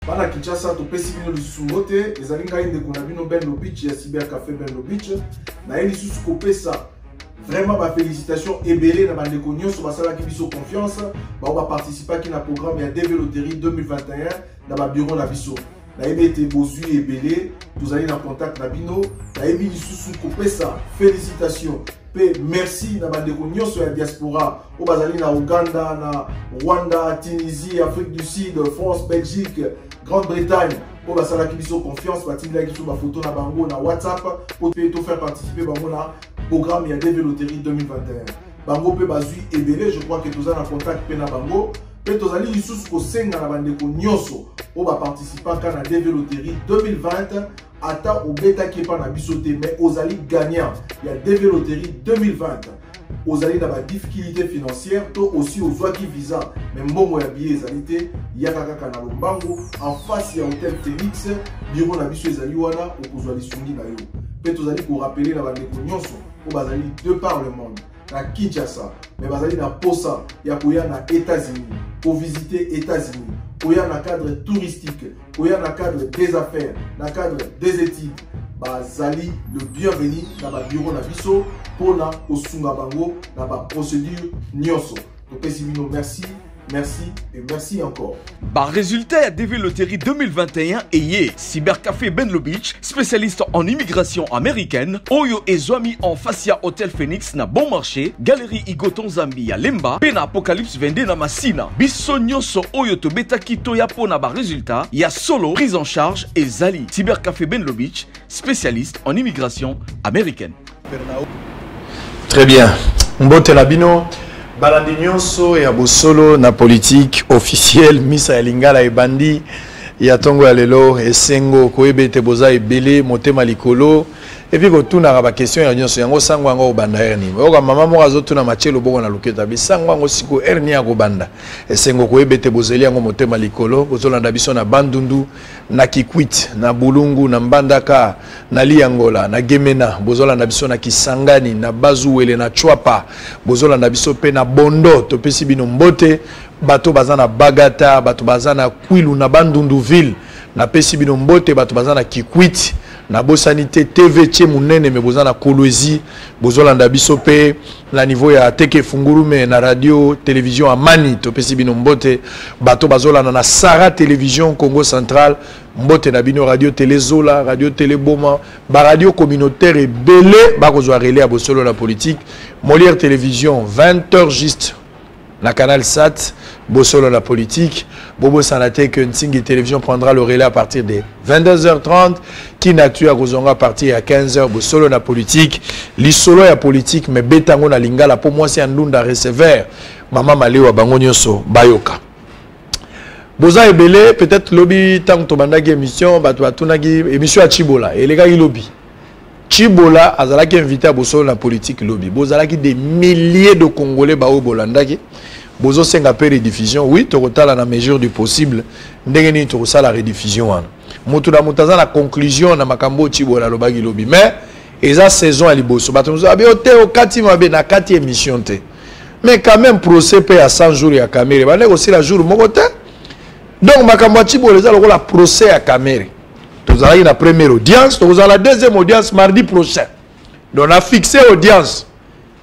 Bana Kinshasa to pesi bino lisusu te ezalinga inde kuna bino Benlo Beach ya Cyber Café Benlo Beach na yeli lisusu kopesa vraiment ba félicitations ebelé na bandeko nyonso basala ki biso confiance ba participer ki na programme ya DV Loterie 2021 na ba bureau na biso na ebete bozui ebelé tous allez en contact na bino na ebi lisusu kopesa félicitations pe merci na bandeko nyonso ya diaspora o bazali na Uganda na Rwanda Tunisie Afrique du Sud France Belgique Grande-Bretagne pour basala ki biso confiance batindela ki ba photo na bango na WhatsApp pour te faire participer bango na programme ya DV Loterie 2021 bango pe bazui ebele je crois que tous en contact pe na bango pe tozali lisusu ko senga na bandeko nyonso o ba participer ka na DV Loterie 2020 ata obeta ki pa na biso te mais ozali gagnant ya DV Loterie 2020 ozali na ba difficulté financière to aussi ozwaki visa mais mbongo ya billet ezali te yaka kaka na lombango en face ya hôtel Phoenix bureau na biso ezali wana okozwa lisungi na yo pe tozali ko rappeler na bandeko nyonso o bazali de par le monde na Kinshasa mais bazali na posa ya koya na États-Unis pour visiter États-Unis koya na cadre touristique koya na cadre des affaires na cadre des études bazali le bienvenu na ba bureau na biso pona osunga bango na ba procédure nyonso to pesi bino merci. Merci et merci encore. Par résultat à DV Loterie 2021 et Cybercafé Benlo Beach, spécialiste en immigration américaine, Oyo et Zwami en Facia Hotel Phoenix na bon marché, Galerie Igoton Zambi à Lemba, Pena Apocalypse Vende na Massina, Bissonyoso Oyo to Beta Kito Yapo na ba résultat, ya solo prise en charge et Zali. Cybercafé Benlo Beach, spécialiste en immigration américaine. Très bien. Mbote Labino. Balandi nyonso ya bosolo na politique officielle misa ya lingala ebandi ya tongo ya lelo esengo koyebete boza ebele motema likolo et puis kotuna ba question ya nyonso yango sango yango obanda erni oka mama mo azotuna machelo boko na luketa bisango yango siko erni ya kobanda esengo koyebete bozeli yango motema likolo bozolanda biso na bandundu na Kikwit na Bulungu na Mbandaka na Liangola na Gemena bozolanda biso na Kisangani na Bazuwele na Chwapa bozolanda biso pe na Bondo topesi bino mbote bato bazana Bagata bato bazana Kwilu na Bandunduville na pesi bino mbote bato bazana Kikwit na Bosanité TV tche munene me bozana Kolwezi bozolanda biso pe na niveau ya Teke Fungurume na radio télévision Amani topesi bino mbote bato bazolanda na Sara télévision Congo Central mbote na bino radio Télézola radio Téléboma ba radio communautaire et belé ba kozwa relais à bosolo la politique Molière télévision 20h juste na canal SAT Bosolo la politique Bobo Sanate que Nsingi télévision prendra le relais à partir de 22h30 Kinactu à Kozonga à partir à 15h Bosolo la politique l'isolo ya politique mais betango na lingala pour moi c'est un lunda recevoir Mama Malewa bango nyonso bayoka Boza ebele peut-être lobby tant to bandaki émission bato batunaki émission à Chibola et les gars lobby Chibola azalaki invité à Bosolo la politique lobby bozalaki des milliers de Congolais bao bolandaki bozo senga pe rediffusion oui tokotala na mesure du possible ndenge ni tokosala rediffusion wana mutu na mutaza na conclusion na makambo Chibola lobaki lobby mais eza saison à liboso bato nous abi ote okati mabe na kati émission te mais quand même procès pe à 100 jours ya caméra bane aussi la jour moko te donc makambo Chibola eza lokola procès à caméra nous allons la première audience, nous allons la deuxième audience mardi prochain. Donc on a fixé audience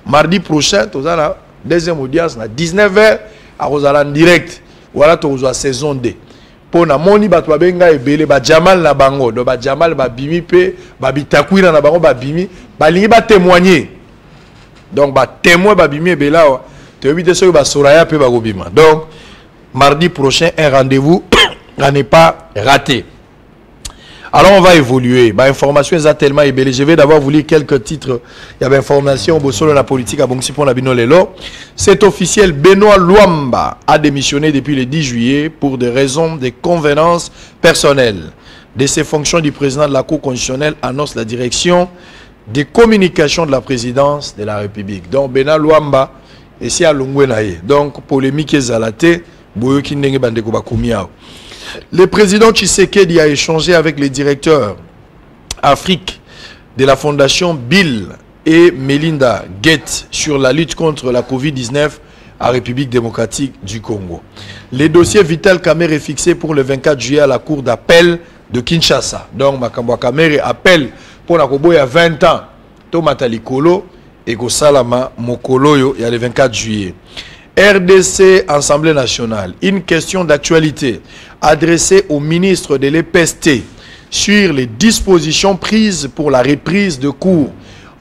mardi prochain, nous allons la deuxième audience à 19h à Rosalan direct. Voilà nous allons la saison 2. Pour na moni batwa benga ebele ba Jamal na bango, do ba Jamal ba bimi pe ba bitakwira na bango ba bimi, ba lingi ba témoigner. Donc ba témoin ba bimi ebela te obite so ba soraya pe ba gobima. Donc mardi prochain un rendez-vous à ne pas rater. Alors on va évoluer. Bah, information est tellement ébélée. Je vais d'abord vous lire quelques titres. Il y avait information sur la politique à Bongsi-Pon la Binolelo. C'est officiel, Benoît Luamba a démissionné depuis le 10 juillet pour des raisons de convenance personnelle. De ses fonctions du président de la Cour constitutionnelle annonce la direction des communications de la présidence de la République. Donc Benoît Luamba et si à Lungwenaye. Donc polémique est zalaté. Boyoki ndenge bandeko bakumiao. Le président Tshisekedi a échangé avec les directeurs Afrique de la fondation Bill et Melinda Gates sur la lutte contre la Covid-19 à République démocratique du Congo. Le dossier Vital Kamerhe est fixé pour le 24 juillet à la cour d'appel de Kinshasa. Donc, Makambo Kamerhe appelle pour la Kobo il y a 20 ans. Tomata Likolo et Gosalama Mokoloyo il y a le 24 juillet. RDC, Assemblée nationale. Une question d'actualité adressée au ministre de l'EPST sur les dispositions prises pour la reprise de cours.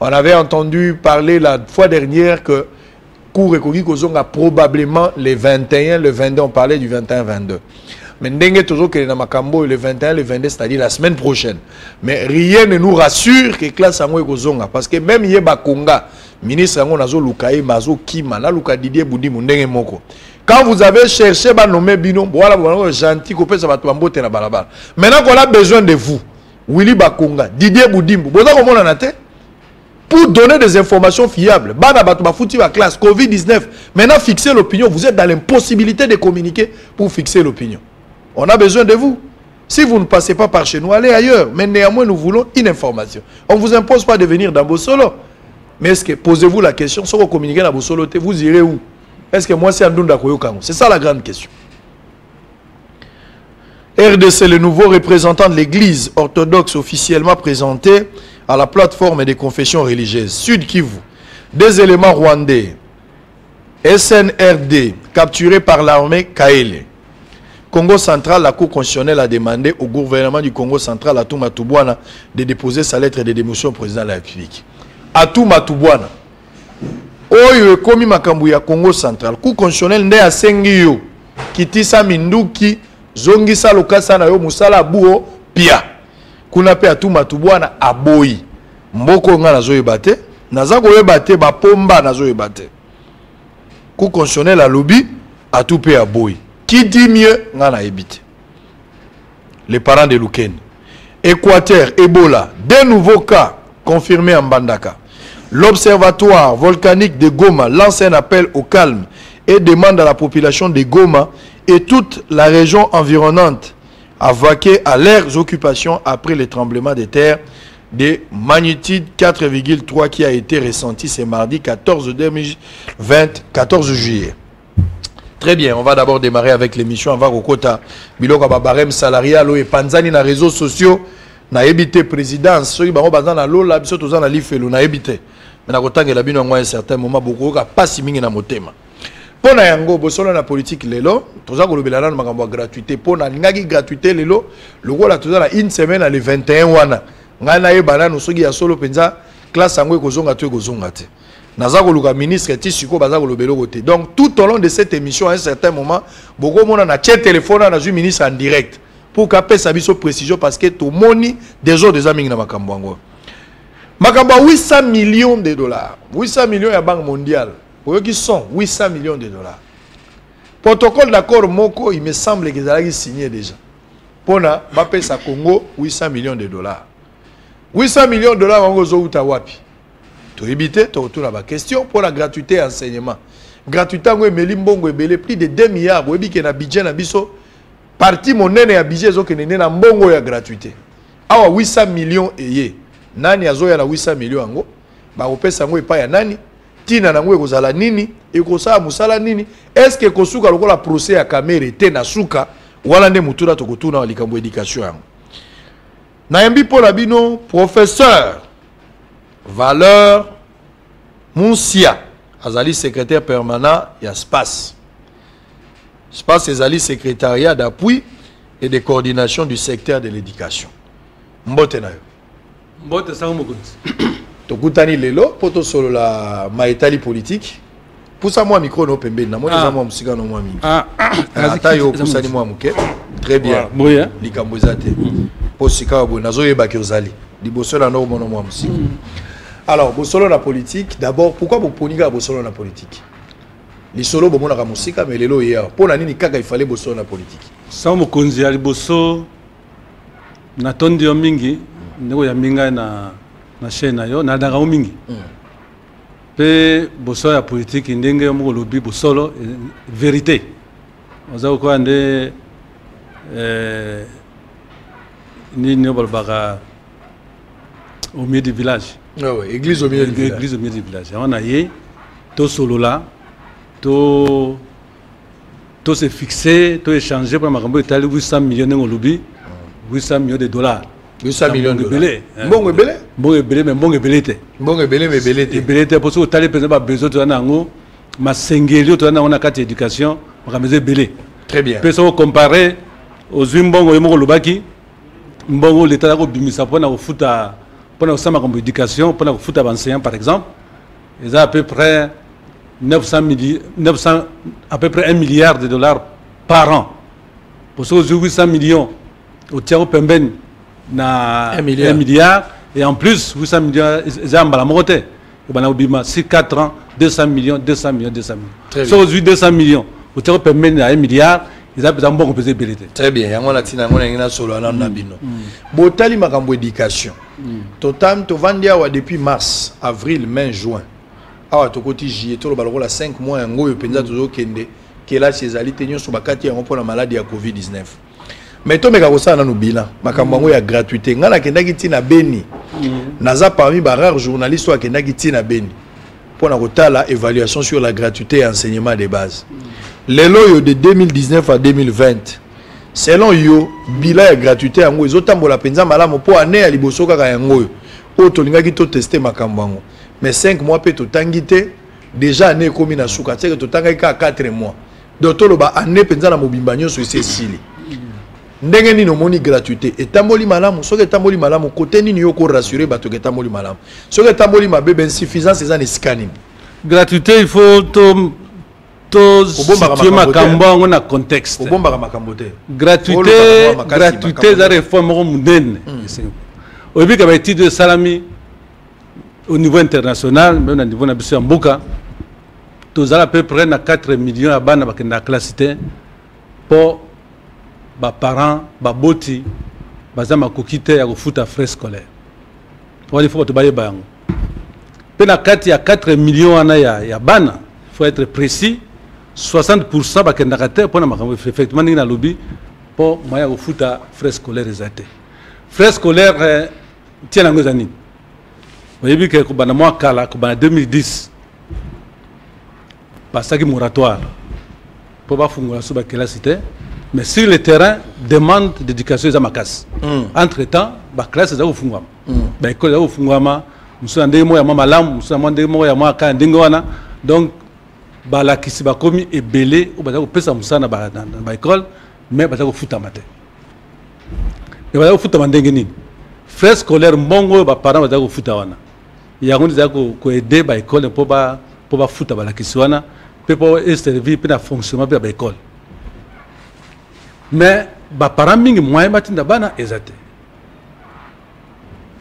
On avait entendu parler la fois dernière que cours Ekoki Kozonga probablement les 21, le 22, on parlait du 21-22. Mais Ndenge toujours que dans Makambo le 21, le 22, c'est-à-dire la semaine prochaine. Mais rien ne nous rassure que classe Sango Kozonga. Parce que même Yeba Konga, ministre Sango Nazo Lukae, Mazo Kima, na Luka Didier Boudi Mundenge Moko. Quand vous avez cherché à nommer Bino, voilà, gentil, coupé, ça va tout emboter na balabala. Maintenant qu'on a besoin de vous, Willy Bakonga, Didier Boudimbo, vous avez comment on a pour donner des informations fiables. Bana Batouba foutu la classe, Covid-19. Maintenant, fixer l'opinion. Vous êtes dans l'impossibilité de communiquer pour fixer l'opinion. On a besoin de vous. Si vous ne passez pas par chez nous, allez ailleurs. Mais néanmoins, nous voulons une information. On ne vous impose pas de venir dans Bossolo. Mais est-ce que, posez-vous la question, si vous communiquez dans Bossolo, vous irez où? Est-ce que moi, c'est Andounda Koyokango? C'est ça la grande question. RDC, le nouveau représentant de l'église orthodoxe officiellement présenté à la plateforme des confessions religieuses. Sud Kivu, des éléments rwandais, SNRD, capturés par l'armée Kaele. Congo central, la Cour constitutionnelle a demandé au gouvernement du Congo central, Atou Matubwana, de déposer sa lettre de démission au président de la République. Atou Matubwana, oyo komi makambu ya Congo central, Cour constitutionnelle nde asengi yo, kitisa minduki, zongisa lokasa na yo musala buo pia. Kuna pe Atou Matubwana aboyi. Mboko nga nazo yebate, nazako yebate ba pomba nazo yebate. Cour constitutionnelle a lobby, Atou pe aboyi. Qui dit mieux, nga na yebite. Les parents de Luken. Équateur, Ebola, deux nouveaux cas confirmés en Bandaka. L'observatoire volcanique de Goma lance un appel au calme et demande à la population de Goma et toute la région environnante à vaquer à leurs occupations après le tremblement de terre de magnitude 4,3 qui a été ressenti ce mardi 14 juillet. Très bien, on va d'abord démarrer avec l'émission avant Rokota. Biloko Babarem salarial et Panzani na réseaux sociaux na évité présidence. Ceux qui ont besoin de l'eau, là, ils sont na l'ifelo na évité. Mais na kotanga la bino à un certain moment beaucoup ka pas si mingi na motema. Pona yango bosolo na politique lelo, toza ko lobela na makambo gratuité pona ngaki gratuité lelo, lokola toza na une semaine à le 21 wana. Ngana yebana no soki ya solo penza classe yango ekozonga to ekozonga te. Nazako luka ministre Tissiko bazako lobelo côté. Donc tout au long de cette émission à un certain moment, beaucoup mona na chat téléphone na ju ministre en direct pour qu'après ça biso précision parce que tout moni des autres des amis na makambo yango. Makambo 800 millions de dollars. 800 millions ya Banque mondiale. Pour eux qui sont 800 millions de dollars. Protocole d'accord Moko, il me semble que ça a signé déjà. Pona Mapé sa Congo 800 millions de dollars. 800 millions de dollars en gozo utawapi. To éviter to retour à ma question pour la gratuité enseignement. Gratuité ngo melimbongo ebele plus de 2 milliards. Webi ke na budget na biso parti monene ya budget zo ke nene na mbongo ya gratuité. Awa 800 millions eye. Nani azoya na 800 millions ngo? Ba opesa ngo epa ya nani? Tina na ngo ekozala nini? Ekosala musala nini? Est-ce que kosuka lokola procès ya Kamerhe te na suka wala nde mutura to kotuna wa likambo éducation yango. Na yembi po la bino professeur Valeur Mounsia Azali secrétaire permanent il y a SPAS. SPAS Azali secrétariat d'appui et de coordination du secteur de l'éducation. Mbote na yo. Mbote sa mokonzi. Tokutani lelo poto solo la maitali politique. Poussa moi micro no pembe na moi za moi musika no moi mingi. Ata yo poussani moi muke. Très bien. Moya. Likambo zate. Posika bo nazo yeba ki ozali. Liboso na no mono moi musika. Alors, Bossolo la politique, d'abord, pourquoi vous prenez Bossolo la politique? Les solos, bon, on a musique, mais les lois hier. Pour la nini kaka, il fallait Bossolo la politique. Ça, mon konzi ali bosso, na tondi mingi, ndeko ya minga na chaîne na yo, na danga mingi. Pe Bossolo la politique, ndenge yo mo lobby Bossolo, vérité. Oza ko ande ni ne balbaka au milieu du village. Ah ouais, église au milieu du village. Église au milieu du village. On a yé, to solo là, tout se fixer, tout échanger pour ma 800 millions de lobby, 800 millions de dollars. 800 millions de dollars. Bon belé. Bon belé, mais bon belé. Bon belé, mais belé. Belé, parce que tu as besoin de ma singeli, tu as une carte d'éducation, on va belé. Très bien. Peut-être comparer aux Zimbabwe, au Lubaki, Mbongo, l'État a bimisa pour la foot à éducation, pour la foot à enseignant par exemple. Ils ont à peu près 900 à peu près 1 milliard de dollars par an. Pour ceux qui ont 800 millions, au Tiago Pemben, na 1 milliard. Et en plus, 800 millions, ils ont la moitié. Si 4 ans, 200 millions. Aujourd'hui, 200 millions. Au Tiago Pemben, na 1 milliard. Ils ont besoin de beaucoup plus. Très bien. Il y a un solo à Nabino. Botali makambo éducation. Totam, to vandia depuis mars, avril, mai, juin. Awa to koti jié to lo la 5 mois ngoyo penza toujours kende que là chez ali tenyo so bakati yango pour la maladie à Covid-19. Mais to meka ko ça na no bilan makambo ngo ya gratuité ngala kenda kiti na Beni. Naza parmi ba rares journalistes wa kenda kiti na Beni. Pour na kotala évaluation sur la gratuité et enseignement de base. Lelo yo de 2019 à 2020. Selon yo bilan ya gratuité ngo ezotambola penza malamu po année ya liboso kaka yango yo. O to linga ki to tester makambo ngo. Mais 5 mois peut to tangité déjà année comme na souka c'est que to tangaki 4 mois donc to loba année penza na mobimba nyonso ese sili ndenge nini omoni gratuité etamboli malamu soki etamboli malamu côté nini yo ko rassurer bato ke etamboli malamu soki etamboli mabe ben insuffisance eza na scanning gratuité il faut to situer makambo na contexte obombaka makambo te gratuité za réforme mo munene oyebi ka ba étude de salami au niveau international, même au niveau de Mbuka, tous à peu près 4 millions de bana dans la classe pour les parents, les boti, les kokite à foot à frais scolaires. Il faut que tu ailles bango. Puis il y a 4 millions de bana, il faut être précis. 60% de pour effectivement dans lobby pour moyen au foot à frais scolaires. Frais scolaires, tiens les années. Vous avez vu que en 2010, parce que moratoire, pour pas faire sur la cité, mais sur le terrain, demande d'éducation à ma casse. Entre-temps, la classe est à Fungama. L'école est à Fungama, nous sommes des mots à Malam, nous sommes des mots à Makandingwana. Donc, la qui s'est commis est belé, ou bien peut s'amuser dans l'école, mais il faut foutre à matin. Il faut foutre à matin. Frais scolaires, mongo, les parents vont foutre à matin. Il y a des gens qui aident l'école pour foutre à la question, pour servir pour le fonctionnement de l'école. Mais les parents mingi moyen matin bana ezate.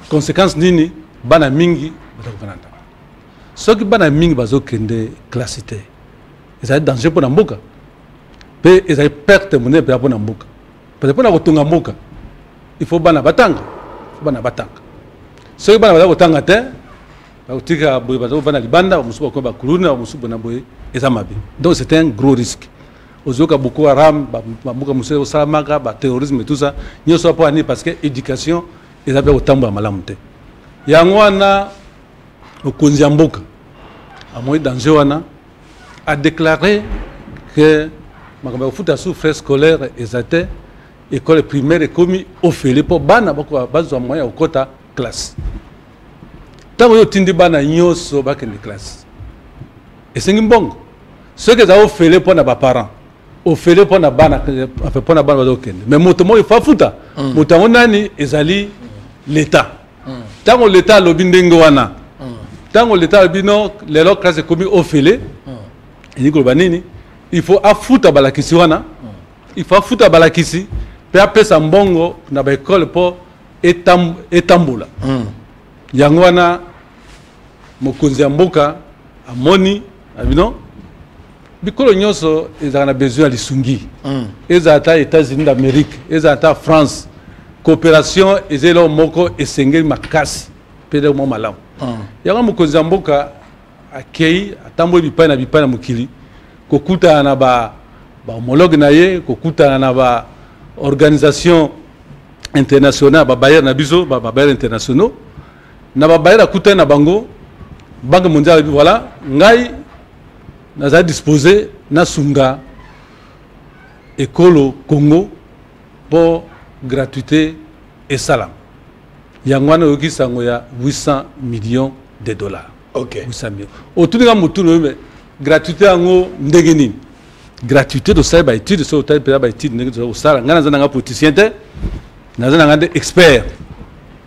Conséquence nini bana mingi batakufananda. Ceux qui bana mingi bazo kende classité. Ezate danger pour namboka. Pe ezate perte monnaie pour namboka. Parce que pour nakotunga mboka, il faut bana batanga. Bana batanga. Ceux qui bana batanga te batika boy bazo bana libanda musuba ko bakuluna musuba na boy ezamabi. Donc c'est un gros risque. Ozoka Boko Haram, Bamuka Moussé Osalamaka, terrorisme et tout ça, nous sommes pas parce que l'éducation est au tambour à malamute. Yangwana, au Konziamboka, à moins d'Angewana, a déclaré que le foot à sous frais scolaires et école primaire est commis au fait pour bana beaucoup à base de moyens au quota classe. Tant que tu dis bana nyoso bac de classe. Et c'est un bon. Ce que ça a fait pour nos parents. Au fait pour na bana pour na bana bakende mais motomo il faut futa motango nani ezali l'état tango l'état lobi ndengo wana tango l'état bino lelo classe komi au fait ni ko banini il faut afuta balakisi wana il faut afuta balakisi pe apesa mbongo na ba école pour etambula yango wana mokonzi ya mboka amoni abino bikolo nyonso ezana besoin de sungi ezata États-Unis d'Amérique ezata France coopération ezelo moko esengeli makasi pede mo malamu yango mokonzi ya mboka akei atambo bipai na mokili kokuta na ba homologue na ye kokuta na ba organisation internationale ba bayer na biso ba bayer internationaux na ba bayer akuta na bango banque mondiale voilà ngai naza disposé na sunga école Congo pour gratuité et salam. Yangwana yoki sango ya 800 millions de dollars. OK. 800 millions. Autour de mutuno mais gratuité ango ndegeni. Gratuité de ça ba étude so ta ba étude ndenge so sala ngana zana politicien te nazana ngande expert.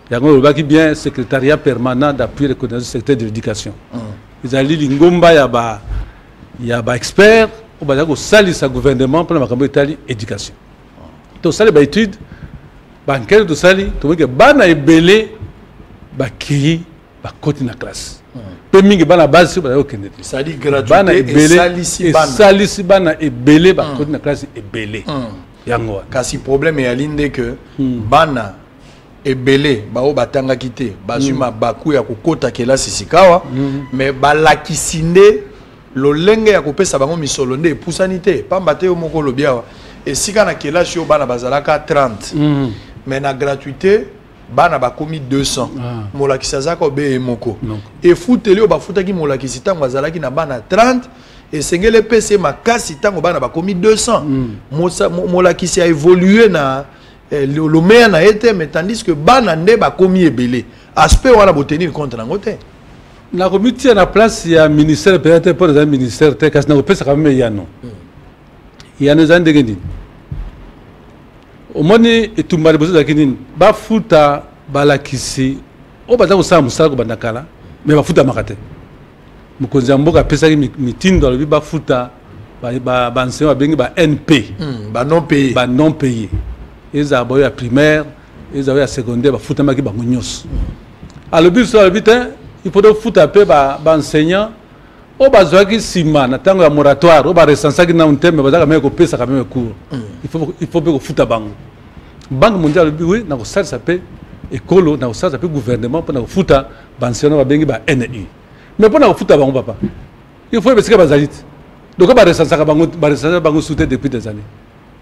Yango lobaki bien secrétariat permanent d'appui et de coordination du secteur de l'éducation. Ils allaient lingomba ya ba expert au ba ko salisa gouvernement pour la makambo etali éducation. To sala ba étude bancaire de sali to que bana ebele ba ki ba koti na classe. Pe mingi bana base ba okende. Ça dit gratuité et salisi bana ebele ba koti na classe ebele. Yango kasi problème ya linde que bana ebele bao batanga kité bazuma baku ya kokota kelasi sikawa mais balakisinde lolenge ya kopesa bango misolo nde pusanité pamba te moko lobiawa et sika na kelasi yo bana bazalaka 30 mais na gratuité bana bakomi 200 molakisa zako be moko et futeli yo bafutaki molakisi tango bazalaki na bana 30 et sengele pese makasi tango bana bakomi 200 molakisi a évolué na le meilleur na été mais tandis que bana nde bakomi ebele aspect wana botenir compte na ngote na comité na place ya ministère peut-être pour les ministères te kasi na kopesa quand même yano yano zandegendi omoni etumbali bozo zakini ba futa balakisi o baza ko sa musala ko bandakala mais ba futa makate mukonzi mboka pesa ki mitindo lobi ba futa ba enseignant bengi ba NP ba non payé ils ont ya primaire ils ont ya secondaire ba futa maki bango nyos alors but so habite il faut futa pe ba enseignant o bazwaki sima na tango ya moratoire o ba recensaki na unteme bazaka me ko pesa quand même cours il faut ko futa bango banque mondiale oui na ko ça peut école na ko ça peut gouvernement pour na ko futa ba enseignant ba bengi ba NU mais pour na ko futa bango papa il faut besika bazalit donc ba recensaka bango souté depuis des années.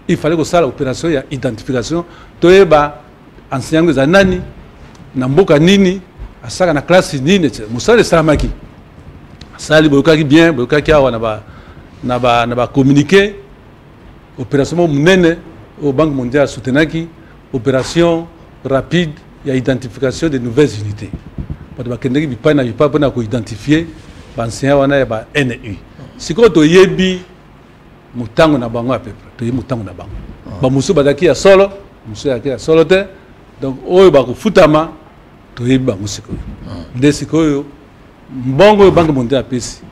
Il fallait que ça l'opération ya identification toyeba enseignant za nani na mboka nini asaka na classe nini musale salamaki sali boyokaki bien boyokaki awa na ba communiquer opération munene au Banque mondiale soutenaki opération rapide ya identification des nouvelles unités pour ba kendeki bipa na ko identifier ba enseignant wana ya ba NU siko to yebi mutango na bango à peu près to yebi mutango na bango ba musu badaki ya solo musu ya solo te donc oyo ba ko futama to yebi bango siko de siko mbongo Banque mondiale pesi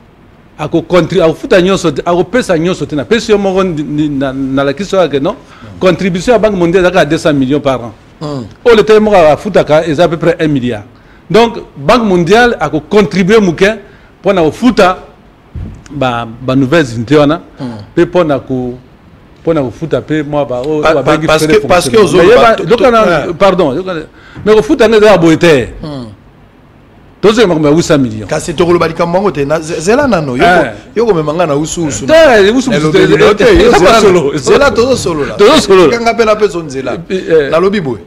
ako contribuer ako futa nyonso ako pesa nyonso te na pesi yo moko na la kiso ya que non contribution à Banque mondiale à 200 millions par an o le te moko a futa ka à peu près 1 milliard donc Banque mondiale ako contribuer muke pour na futa ba nouvelles unités wana pe pona ko futa pe moi ba parce que pardon mais ko futa ngeza boete tozo ma 800 millions kasi to ko balika mongo te na zela nano yoko memanga na usu zela tozo solo kanga pe na peso nzela na lobi boy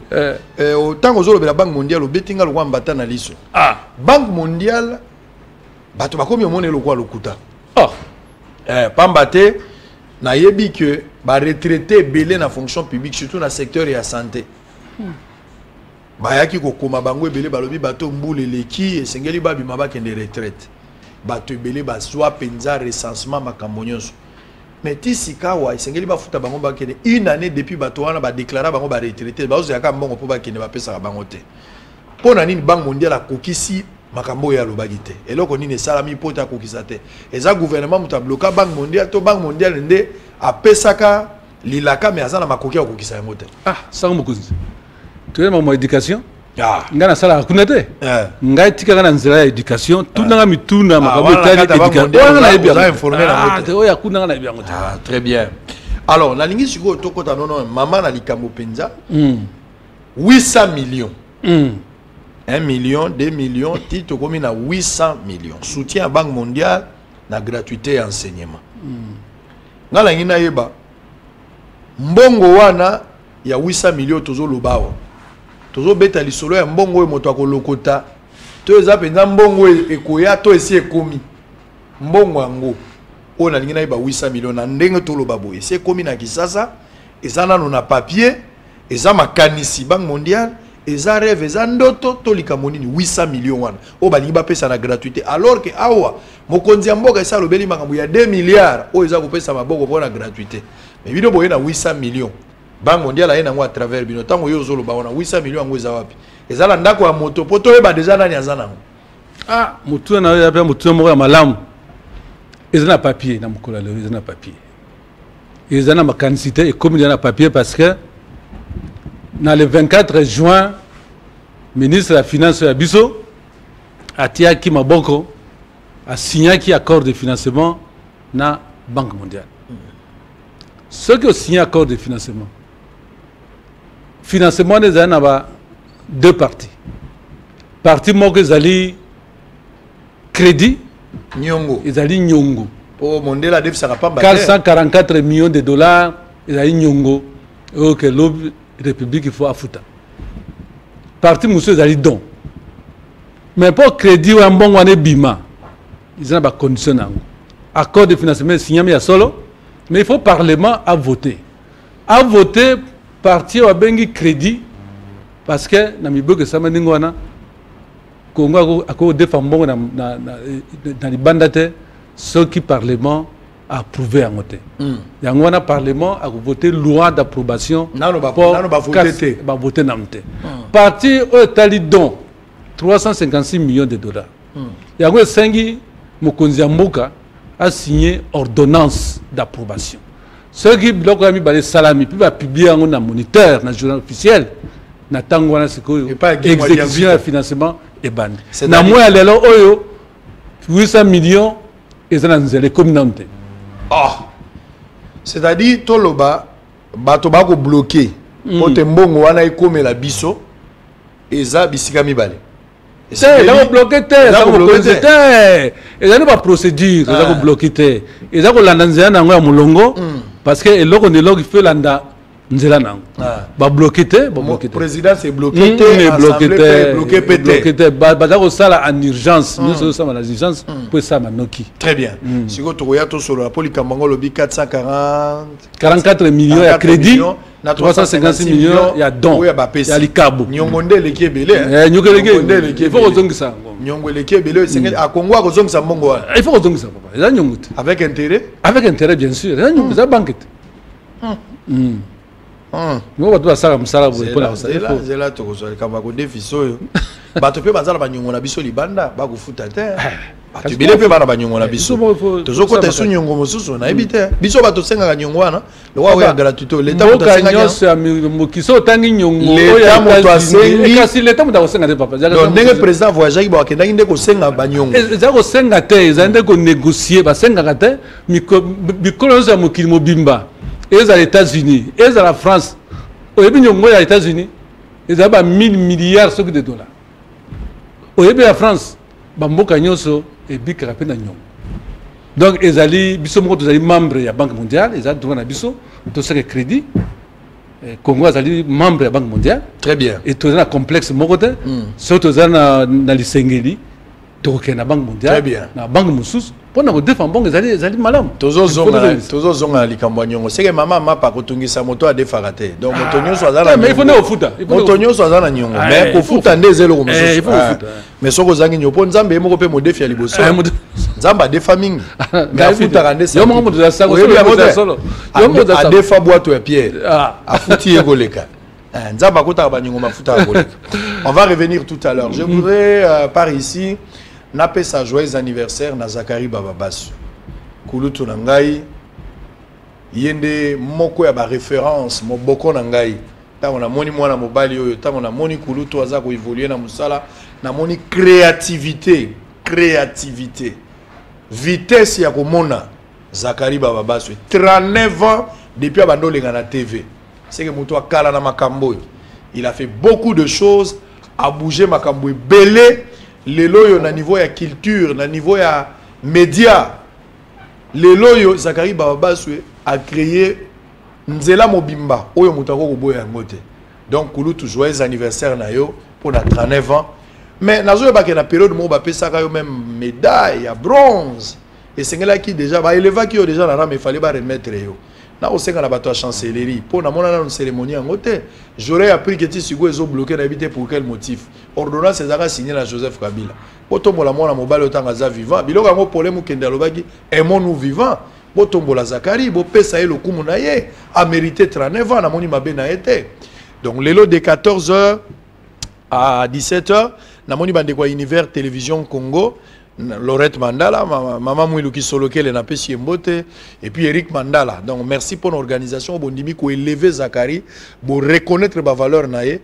o tango zolo be la Banque mondiale o betinga lo kwamba na liso Banque mondiale bato bakomi omone lokwa lokuta pamba te na yebi que ba retraité belé na fonction publique surtout na secteur ya santé bayaki ko koma bango belé balobi bato mbule leki esengeli babi mabake de retraite bato belé ba soit penza recensement makambo nyonso mais tisika wa esengeli ba futa bango bakene une année depuis bato wana ba déclarer bango ba retraité ba ozaka mbongo po bakene ba pesa bango te pona nini Banque mondiale akokisi makambo ya lobagite eloko nini salami pota kokisa te eza gouvernement muta bloka Banque mondiale to Banque mondiale nde apesaka lilaka mais azana makoki kokisa yango te ça mokuzi tu es ma éducation ngana sala kunete ngai tika kana nzela ya éducation tunanga mituna makambo tali éducation na yebi informer na te oya kunanga na yebi yango te très bien alors la lingi siko tokota non maman na likambo penza 800 millions 1 million, 2 millions, titre comme à 800 millions. Soutien à Banque mondiale, la gratuité et enseignement. Ngala ngina yeba. Mbongo wana ya 800 millions tozo lobao. Tozo beta lisolo ya mbongo moto akolokota. To eza penza mbongo ekoya to esi ekomi. Mbongo ango. on a ba 800 millions na ndenge to lo baboye c'est comme na Kisasa ezana no na papier eza makanisi banque mondiale eza rêve eza ndoto to likamoni 800 millions wana o balingi ba pesa na gratuité alors que awa mokonzi mboka esa lobeli makambo ya 2 milliards o eza ko pesa maboko pour gratuité mais bino boye na 800 millions banque mondiale a yango à travers bino tango yo zolo ba wana 800 millions ngo eza wapi ezala ndako ya moto poto eba déjà nani azana ah mutu na ya mutu moko ya malamu ezana papier na mukola le ezana papier ezana makanisité et comme il y a papier parce que dans le 24 juin ministre de la finance ya biso atiaki maboko a signé qui accord de financement na banque mondiale ceux qui ont signé accord de financement des années ba deux parties partie moko ezali crédit Nyongo ezali Nyongo oh mondela def sera pas 444 millions de dollars ezali Nyongo OK l'Ob République il faut afuta partie monsieur ezali don mais pour crédit ou un bon wane bima ils ont ba condition nango accord de financement signé mais ya solo mais il faut parlement à voter partie wa bengi crédit parce que na miboke sama ningo wana Congo a défendu dans les bandates ce qui parlement a approuvé à voter. Il y a un parlement a voté loi d'approbation pour voter namte. Parti au Talidon 356 millions de dollars. Il y a un Sengi Mokonzi Mboka a signé ordonnance d'approbation. Ce qui bloque la mi salami puis va publier un moniteur dans le journal officiel. Natangwana siko exécution de financement et bande. Na moi lelo oyo 800 millions et ça dans les communautés. Oh. C'est-à-dire toloba bato bako bloquer. Pote mbongo wana ikome la biso eza bisika mibale. C'est là bloqué terre, ça bloqué terre. Et là pas procédure, ça bloqué terre. Et ça ko landanzia na ngoya mulongo parce que eloko ne log fait landa nzela nango ba bloqué te président c'est bloqué te bloqué te ba ko sala en urgence nous sommes en urgence pour ça manoki très bien siko to ya to solo la polikambango lobi 44 millions ya crédit na 356 millions ya don ya likabo nyongonde leki belé nyongonde il faut ozongisa nyongo leki belé c'est à Congo ko zongisa mbongo il faut ozongisa papa eza nyongote avec intérêt bien sûr eza nyongo za banquette Moi, je dois faire ça pour la c'est là tu reçois quand va défi soyo bato pe bazala banyongo na biso libanda ba ko futa te tu bile pe bana banyongo na biso tozo ko te sunyongo mosusu na ebite biso bato senga nyongo wana le wa ya gratuité l'état mo senga nyongo mokiso tangi nyongo l'état mo to sengi kasi l'état mo ta senga de papa donc ndenge président voyage ki ba kenda inde ko senga banyongo za ko senga te za inde ko négocier ba senga te mikolo za mokili mobimba et les États-Unis, et la France, aux États-Unis, ils ont 1000 milliards de dollars. Au la France, et donc, ils ont membres de la Banque mondiale, ils ont tout ce crédit. Congo est membre de la Banque mondiale. Très bien. Et tout un complexe Mogote, surtout dans les Sengeli, la Banque mondiale. Très bien. La Banque Moussous. Pour nous défendre, ils allaient malheureusement. Toujours zonga likambanyongo. C'est que maman m'a pas kotungisa moto à défarate. Donc motonyo soit dans la. Mais il faut ne futa. Motonyo soit dans la nyongo. Mais pour futa ndezelo comme ça. Il faut futa. Mais soko zangi nyopo nzambe emo ko pe mo défi ya liboso. Nzamba de famille. Mais futa rande ça. Yo mo mo de solo. Yo mo de defa boîte ya pierre. A futi egoleka. Nzamba kota ba nyongo mafuta egoleka. On va revenir tout à l'heure. Je voudrais par ici napé sa joyeux anniversaire na Zakari Bababasu kulutu na ngai yende moko ya ba référence moboko na ngai tango na moni mwana mobali oyo tango na moni kulutu aza ko évoluer na musala na moni créativité vitesse ya komona Zakari Bababasu 39 ans depuis abandolenga na TV c'est que muto akala na makambo il a fait beaucoup de choses a bougé makambo belé les loyaux na niveau ya culture na niveau ya média les loyaux Zakari Bababasu a créé nzela mobimba oyo mutako ko boya ngote donc kulutu joyeux anniversaire na yo pour na 39 ans mais nazo ba ke na période mo ba pesa ka yo même médaille ya bronze et c'est là qui déjà bah éleva qui déjà là mais fallait pas remettre yo na au senga na bato chancellerie pour na mona na cérémonie en côté j'aurais appris que ti sigo ezo bloqué d'habiter pour quel motif ordonnance ezaka signé la Joseph Kabila botombola mona mobile otanga za vivant biloko ngo problème kende alobaki aimons nous vivants botombola Zakari bo pesa le kumu na ye a mérité 39 ans na moni mabe na été donc lelo de 14h à 17h na moni bande kwa univers télévision Congo Laurette Mandala, maman Mouilouki Solokele na pesi mbote et puis Eric Mandala. Donc merci pour l'organisation bondimi ko élever Zakari pour reconnaître ba valeur naé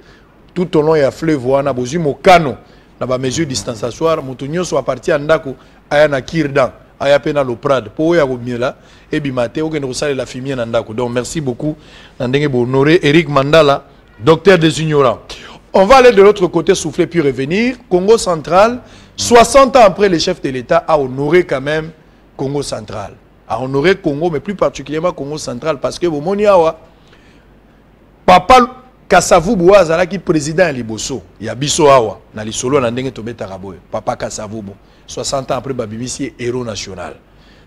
tout au long ya fleuve wana bozu mokano na ba mesure distanciatoire mutunyo so parti andako aya na Kirdan aya pena lo Prade po ya ko miela et bimate o kende ko sala la fimie na ndako. Donc merci beaucoup na ndenge bo honorer Eric Mandala, docteur des ignorants. On va aller de l'autre côté souffler puis revenir. Congo central, 60 ans après le chef de l'État a honoré quand même Congo central. A honoré Congo, mais plus particulièrement Congo central, parce que Bomoni Awa, Papa Kasavubu Azala qui président Liboso, il y a Biso Awa, na Lisolo na ndenge tobe taraboye. Papa Kasavubu, 60 ans après Babibisi, héros national.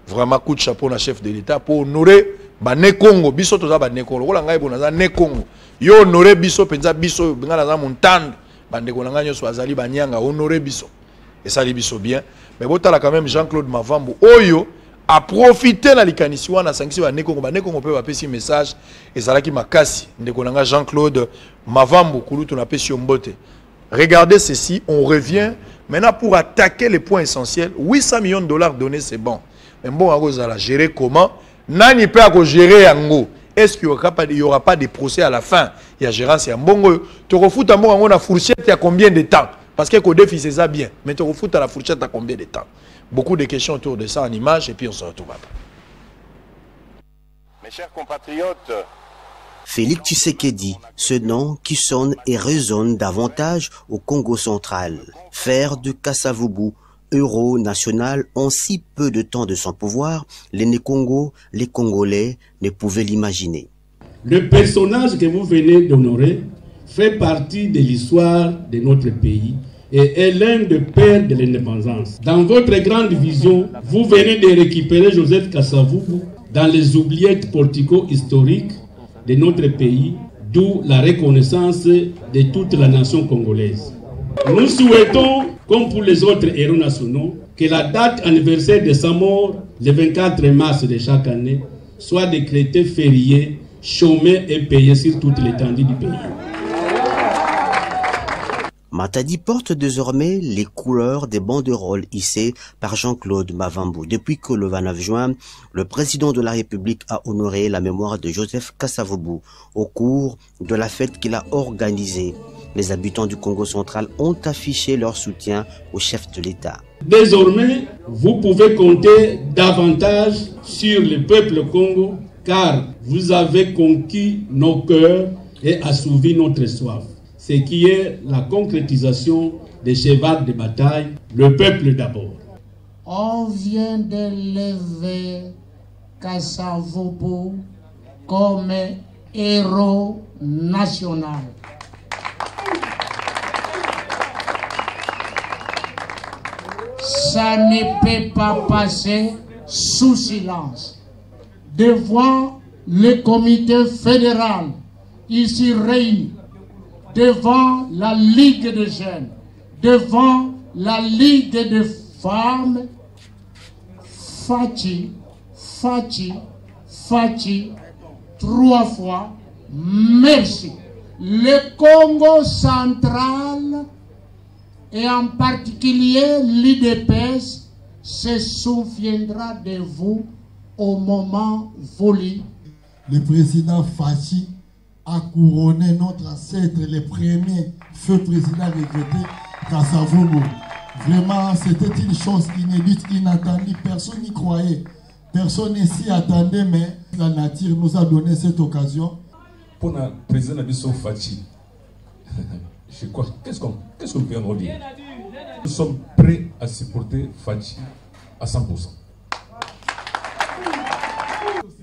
Vraiment coup de chapeau na chef de l'État pour honorer Bané Congo, Biso toza Bané Congo. Ola ngai bonaza Né Congo. Yo honoré Biso penza Biso ngala za montande. Bande ko nanga nyoso azali banyanga honoré Biso. Et ça Biso bien. Mais botala quand même Jean-Claude Mavambu Oyo a profité na likanisi wana sangisi Bané Congo. Bané Congo peut apesi message ezalaki makasi ndeko nanga Jean-Claude Mavambu kulutu na pesi mbote. Regardez ceci, on revient maintenant pour attaquer les points essentiels. 800 millions de dollars donnés, c'est bon. Mais bon, on va gérer comment? Nani peut gérer yango? Est-ce qu'il n'y aura pas de procès à la fin? Il y a gérance et un bon. Tu refous à moi, on a fourchette il y a combien de temps? Parce que Kodef, c'est ça bien. Mais tu refous à la fourchette à combien de temps? Beaucoup de questions autour de ça en images et puis on se retrouve après. Mes chers compatriotes, Félix Tshisekedi, ce nom qui sonne et résonne davantage au Congo central. Faire de Kasavubu héros national en si peu de temps de son pouvoir, les Né-Congo, les Congolais ne pouvaient l'imaginer. Le personnage que vous venez d'honorer fait partie de l'histoire de notre pays et est l'un des pères de l'indépendance. Dans votre grande vision, vous venez de récupérer Joseph Kasavubu dans les oubliettes portico-historiques de notre pays, d'où la reconnaissance de toute la nation congolaise. Nous souhaitons, comme pour les autres héros nationaux, que la date anniversaire de sa mort, le 24 mars de chaque année, soit décrétée fériée, chômée et payée sur toute l'étendue du pays. Matadi porte désormais les couleurs des banderoles hissées par Jean-Claude Mavambu. Depuis que le 29 juin, le président de la République a honoré la mémoire de Joseph Kasavubu au cours de la fête qu'il a organisée. Les habitants du Congo central ont affiché leur soutien au chef de l'État. Désormais, vous pouvez compter davantage sur le peuple Congo car vous avez conquis nos cœurs et assouvi notre soif. Ce qui est la concrétisation des chevals de bataille, le peuple d'abord. On vient d'élever Kasavubu comme héros national. Ça ne peut pas passer sous silence. Devant le comité fédéral, ici réuni, devant la Ligue des jeunes, devant la Ligue des femmes, Fachi, 3 fois, merci. Le Congo central et en particulier l'IDPS se souviendra de vous au moment voulu. Le président Fachi a couronné notre ancêtre, le premier feu président regretté, Kasavubu. Vraiment, c'était une chose inédite, inattendue. Personne n'y croyait. Personne ne s'y attendait, mais la nature nous a donné cette occasion. Pour le président Nabiso Fachi, qu'est-ce qu'on vient de dire? Nous sommes prêts à supporter Fachi à 100%.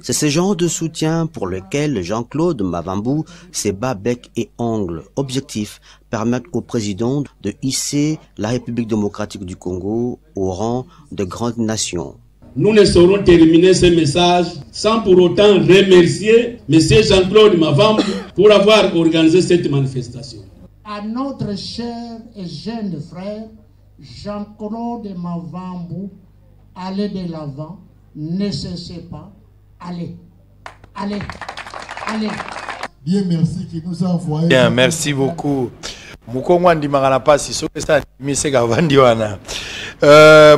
C'est ce genre de soutien pour lequel Jean-Claude Mavambu se bat bec et ongle. Objectif, permettre au président de hisser la République démocratique du Congo au rang de grande nation. Nous ne saurons terminer ce message sans pour autant remercier M. Jean-Claude Mavambu pour avoir organisé cette manifestation. À notre cher et jeune frère, Jean-Claude Mavambu, allez de l'avant, ne cessez pas, allez, allez, allez. Bien, merci qui nous a envoyé. Bien, merci beaucoup. Mukongo andimaka na pasi soki esa miseka vandi wana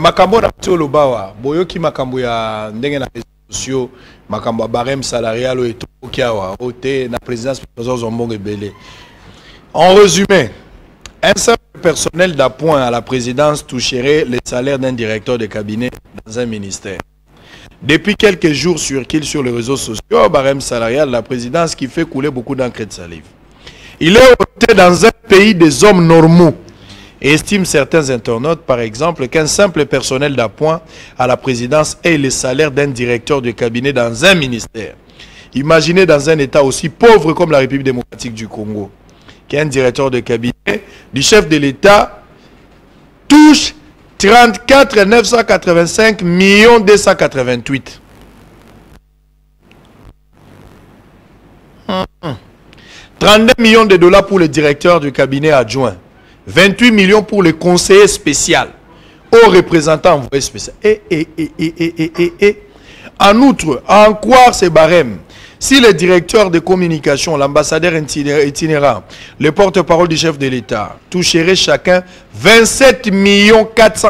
makambo na tolo bawa boyoki makambo ya ndenge na réseaux sociaux makambo ya barème salarial et tout kiawa ote na présidence président Zombongo Ebele. En résumé, un simple personnel d'appoint à la présidence toucherait les salaires d'un directeur de cabinet dans un ministère. Depuis quelques jours circule sur les réseaux sociaux barème salarial la présidence qui fait couler beaucoup d'encre de salive. Il est voté dans un pays des hommes normaux. Et estime certains internautes, par exemple, qu'un simple personnel d'appoint à la présidence ait le salaire d'un directeur de cabinet dans un ministère. Imaginez dans un État aussi pauvre comme la République démocratique du Congo, qu'un directeur de cabinet du chef de l'État touche 34 985 288. 32 millions de dollars pour le directeur du cabinet adjoint. 28 millions pour le conseiller spécial. Au représentant envoyé spécial. En outre, à en croire ces barèmes, si le directeur de communication, l'ambassadeur itinérant, le porte-parole du chef de l'État toucherait chacun 27 400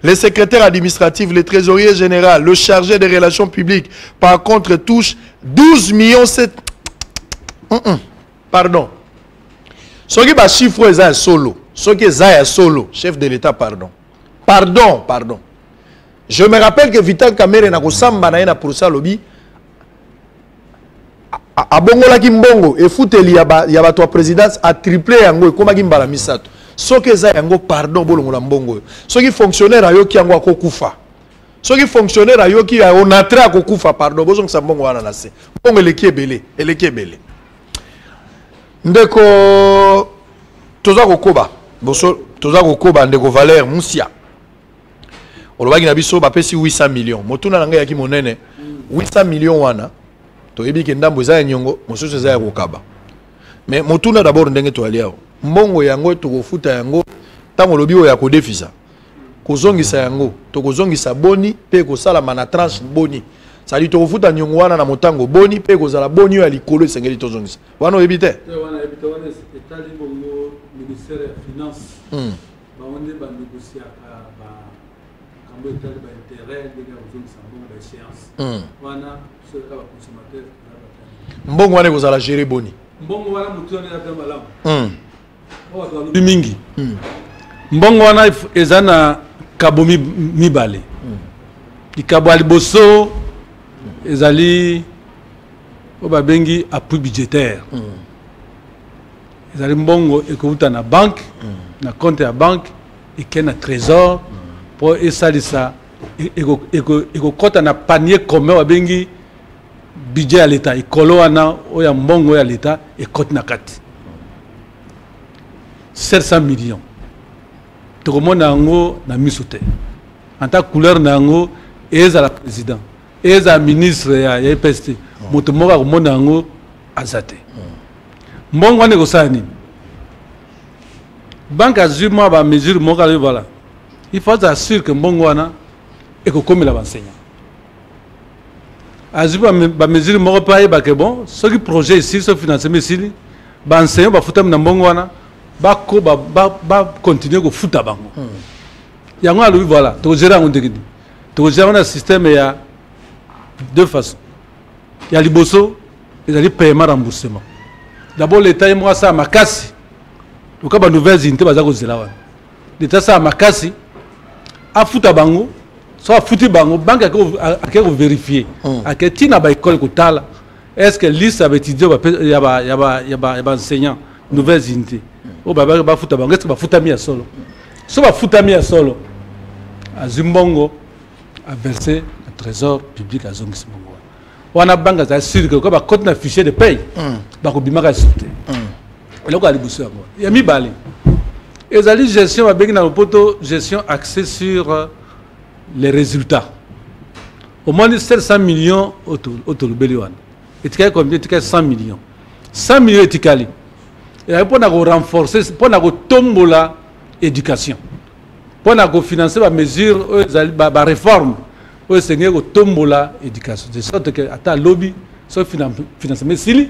le secrétaire administratif, le trésorier général, le chargé des relations publiques, par contre, touche 12 700 Pardon. Ce qui est chiffre est solo. Ce qui est solo, chef de l'État, pardon. Pardon. Je me rappelle que Vital Kamere n'a pas samba na pour ça lobby. A bongola kimbongo et fouteli yaba toi présidence a triplé yango et koma kimbala misato. Ce qui est yango pardon bolongola mbongo. Ce qui fonctionnaire ayo ki yango akokufa. Ce qui fonctionnaire ayo ki on entré akokufa pardon bozong sa mbongo wana na se. Mbongo eleki ebele. Ndeko toza kokoba. Boso toza kokoba ndeko Valère Musia. Olobaki na biso bapesi 800 millions. Motuna nanga yaki monene 800 millions wana. To yebi ke ndambo eza nyongo mosusu eza ya kokaba. Mais motuna d'abord ndenge to aliao. Mbongo yango to kofuta yango tango lobi o ya ko defisa. Kozongisa yango, to kozongisa boni pe ko sala mana tranche boni. Sali to kofuta nyongo wana na motango boni pe ko sala boni ya likolo esengeli to zongisa. Wana o yebite? Wana yebite wana etali bongo ministère ya finance. Ba onde ba négocier ba kambo etali ba intérêt de ga zongisa bongo ba échéance. Wana sur ka ba consommateur. Mbongo wana ko sala gérer boni. Mbongo wana mutu wana ya malamu. Mingi. Mbongo wana ezana kabo mibale. Ikabo aliboso ezali oba bengi appui budgétaire. Ezali mbongo ekouta na banque, na compte ya banque et na trésor pour esalisa ekokota na panier commun wa bengi budget ya l'État. Ikolo wana oya mbongo ya l'État ekoti na kati. 700 millions. Tout le monde na misoute. En tant que couleur nango, eza la président, eza ministre ya EPST. Moto moka ko mona ngo azate. Mbongo ne ko sani. Banque azuma ba mesure moka le voilà. Il faut assurer que mbongo wana e ko comme la enseignant. Azuma ba mesure moka pa ba que bon, ce qui projet ici, ce financement ici, ba enseignant ba futam na mbongo wana. Ba continuer ko futa bango. Yango alu voilà, to gérer on dégidi. To gérer un système ya deux façons. Il y a liboso, il y a les paiements remboursement. D'abord l'État est moi ça makasi. Le cas ba nouvelles unités baza ko zela wana. L'État ça makasi a futa bango, soit futi bango, banque a ko vérifier. A que tina ba école ko tala. Est-ce que liste avec étudiant ya ba enseignant nouvelles unités. Oh baba ba futa bango, est-ce que ba futa mi solo? So ba futa mi solo. Azimbongo a versé le trésor public à Zongis Bongo. On a banque à sûr que ba compte na fichier de paye. Ba ko bimaka sauté. Et là ko ali busu yango. Ya mi balé. Ezali gestion ba bengi na poto gestion axée sur les résultats. Au moins 700 millions autour de Béliouane. Et tu as combien? Tu as 100 millions. 100 millions et et pour renforcer, pour tomber l'éducation. Pour financer la mesure, la réforme, pour tomber l'éducation. De sorte que à lobby, soit financement. Mais si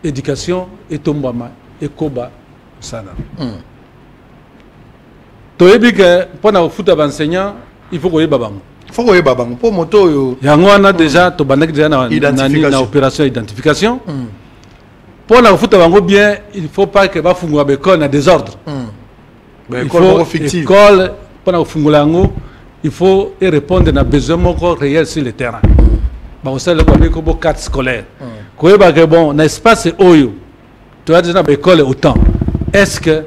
l'éducation est tombée, et koba, ça là. Tu que pour les enseignants, il faut que les enseignants. Il faut que les enseignants. Pour moto, il y a déjà une opération d'identification. Pour la foot bien, il ne faut pas que les enfants aient des ordres. Il faut école, pour la foot, il faut répondre à besoins réels sur le terrain. Il faut que les cartes scolaires. Bon, l'espace est oyo. Tu as déjà l'école autant. Est-ce que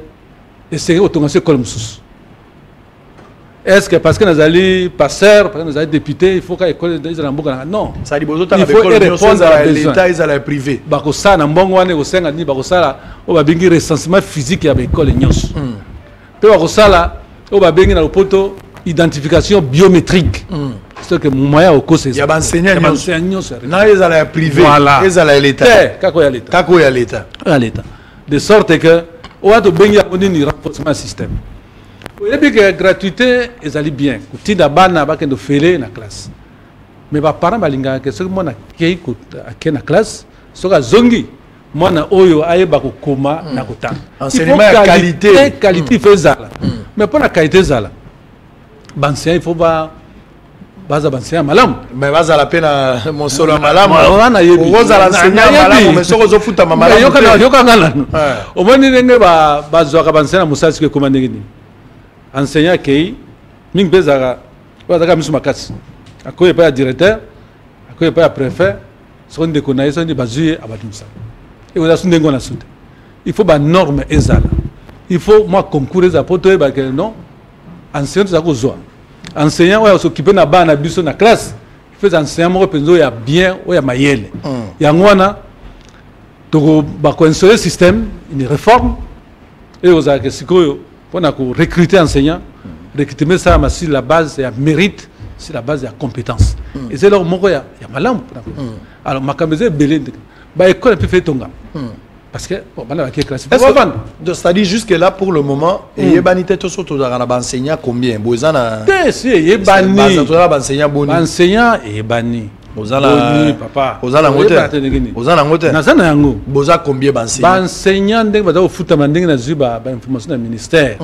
c'est autant que l'école est-ce que parce que nous allons passeurs, parce que nous allons députés, il faut que l'école soit non. Ça dit il faut répondre à l'État et à la privée. Bakosa na mbongo wane kosenga ni bakosala o babengi recensement physique ya l'école nyonso. Pe bakosala o babengi na lopoto identification biométrique. C'est que moyen au cause il y a enseignants nyonso. Na ils à la privée, ils à l'État. Kako ya l'État. Kako ya l'État. À l'État. De sorte que o to bengi ya ni renforcement système. Et puis que gratuité, ils allaient bien. Quand tu as un félé dans la classe. Mais les parents, que ce que moi, j'ai dans la classe, ce que zongi, moi, oyo aye bako koma na kota. Enseignement de qualité. Qualité fait ça. Mais pour la qualité ça. Bansia, il faut pas baza bansia malam. Mais baza la peine mon solo malam. On va l'enseigner malam, mais ce que je fous ta maman. Au moins, il y a baza bansia na musasi que commande ni. Enseignant qui ming bezara bazaka misu makasi akoye pa directeur akoye pa préfet son de konaï son de bazuye abatumsa et vous asundé ngona sunde il faut ba norme ezala il faut moi concourir za poto ba que non enseignant za ko zo enseignant ouais s'occuper na ba na biso na classe il faut enseignant mo penzo ya bien ou ya mayele ya ngwana to ba ko installer système une réforme et vous a que sikoyo pour recruter enseignants, recruter ça sur la base de mérite, sur la base de la compétence. Et c'est là où il y a malin. Alors, ma caméra est belée. L'école peut faire tonga. Parce que, bon, là, il y a classe. C'est-à-dire, jusque-là, pour le moment, il y a banni tête surtout dans l'enseignant combien? Bozana. Si, il y a banni. Enseignant boni. Enseignant est banni. Bozana, papa. Bozana ngote. Bozana ngote. Nazana yango. Boza combien d'enseignants? Enseignant ndenge baza ofuta mandenge na zuba ba information na ministère.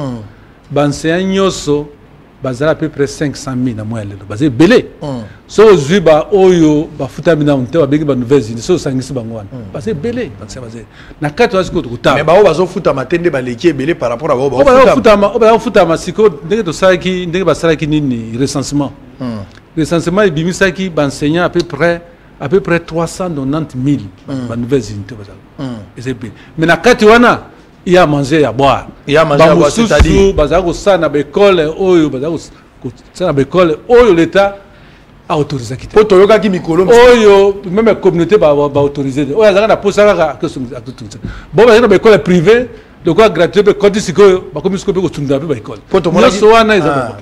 Enseignant nyoso bazala à peu près 500 000 na moya lelo. Bazé belé. So zuba oyo bafuta mina onte ba bengi ba nouvelles idées so sangisi bangwana. Bazé belé. Bazé. Na kati wa siko tukuta. Mais ba bazo futa matende ba leki belé par rapport à ba futa masiko ndenge to salaki ndenge ba salaki nini recensement. Recensement est bimisaki enseignant à peu près 390 000 nouvelles unités. Mais na kati wana il y a manger à boire. Il y a manger à boire, c'est-à-dire bazako ça na école oyo bazako ça na école oyo l'état a autorisé quitter. Pour toyoka ki mikolo oyo même la communauté ba autoriser. Oyo azaka na posaka que bon bazaka na école privée de quoi gratuit pe kodi siko ba komi siko pe ko tunda pe ba école. Pour to mona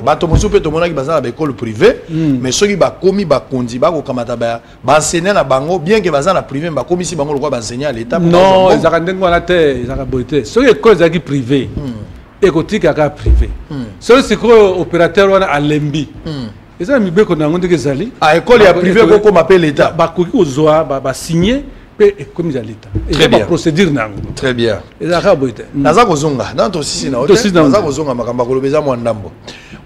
ba to mosu pe to mona ki bazala ba école privée mais ceux qui ba komi ba kondi ba ko kamata ba enseigner na bango bien que bazala privé ba komi si bango le quoi ba enseigner à l'état. Non, ils a ndengo na te, ils a boité. Ceux qui école za ki privé. Écotique à privé. Ceux siko opérateur wana à Lembi. Ils a mi be ko na ngonde ke zali. À école ya privé ko ko m'appelle l'état. Ba ko ki ozoa ba signer comme ils l'état. Très bien. Procédure très bien. Et ça boité. Naza kozonga dans to sisi na hôtel. Naza kozonga makamba kolobeza mo ndambo.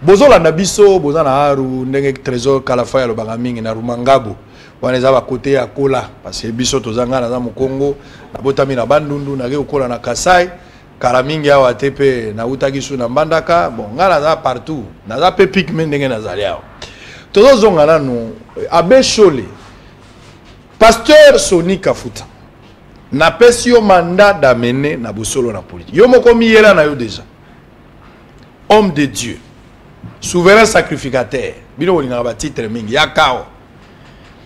Bozola na biso bozana haru ndenge trésor kalafa ya lobanga mingi na Rumangabo. Wana za ba côté ya kola parce que biso tozanga na za Kongo na botami na Bandundu na ke kola na Kasai. Kala mingi awa tepe na utaki su na Mbandaka. Bon ngala za partout. Naza pe pic ndenge na zaliao. Tozonga na no abe Chole. Pasteur Soni Kafuta n'a pas eu mandat d'amener na bosolo na politique. Yo moko mi yela na yo déjà. Homme de Dieu, souverain sacrificateur. Bino olinga ba titre mingi ya kao.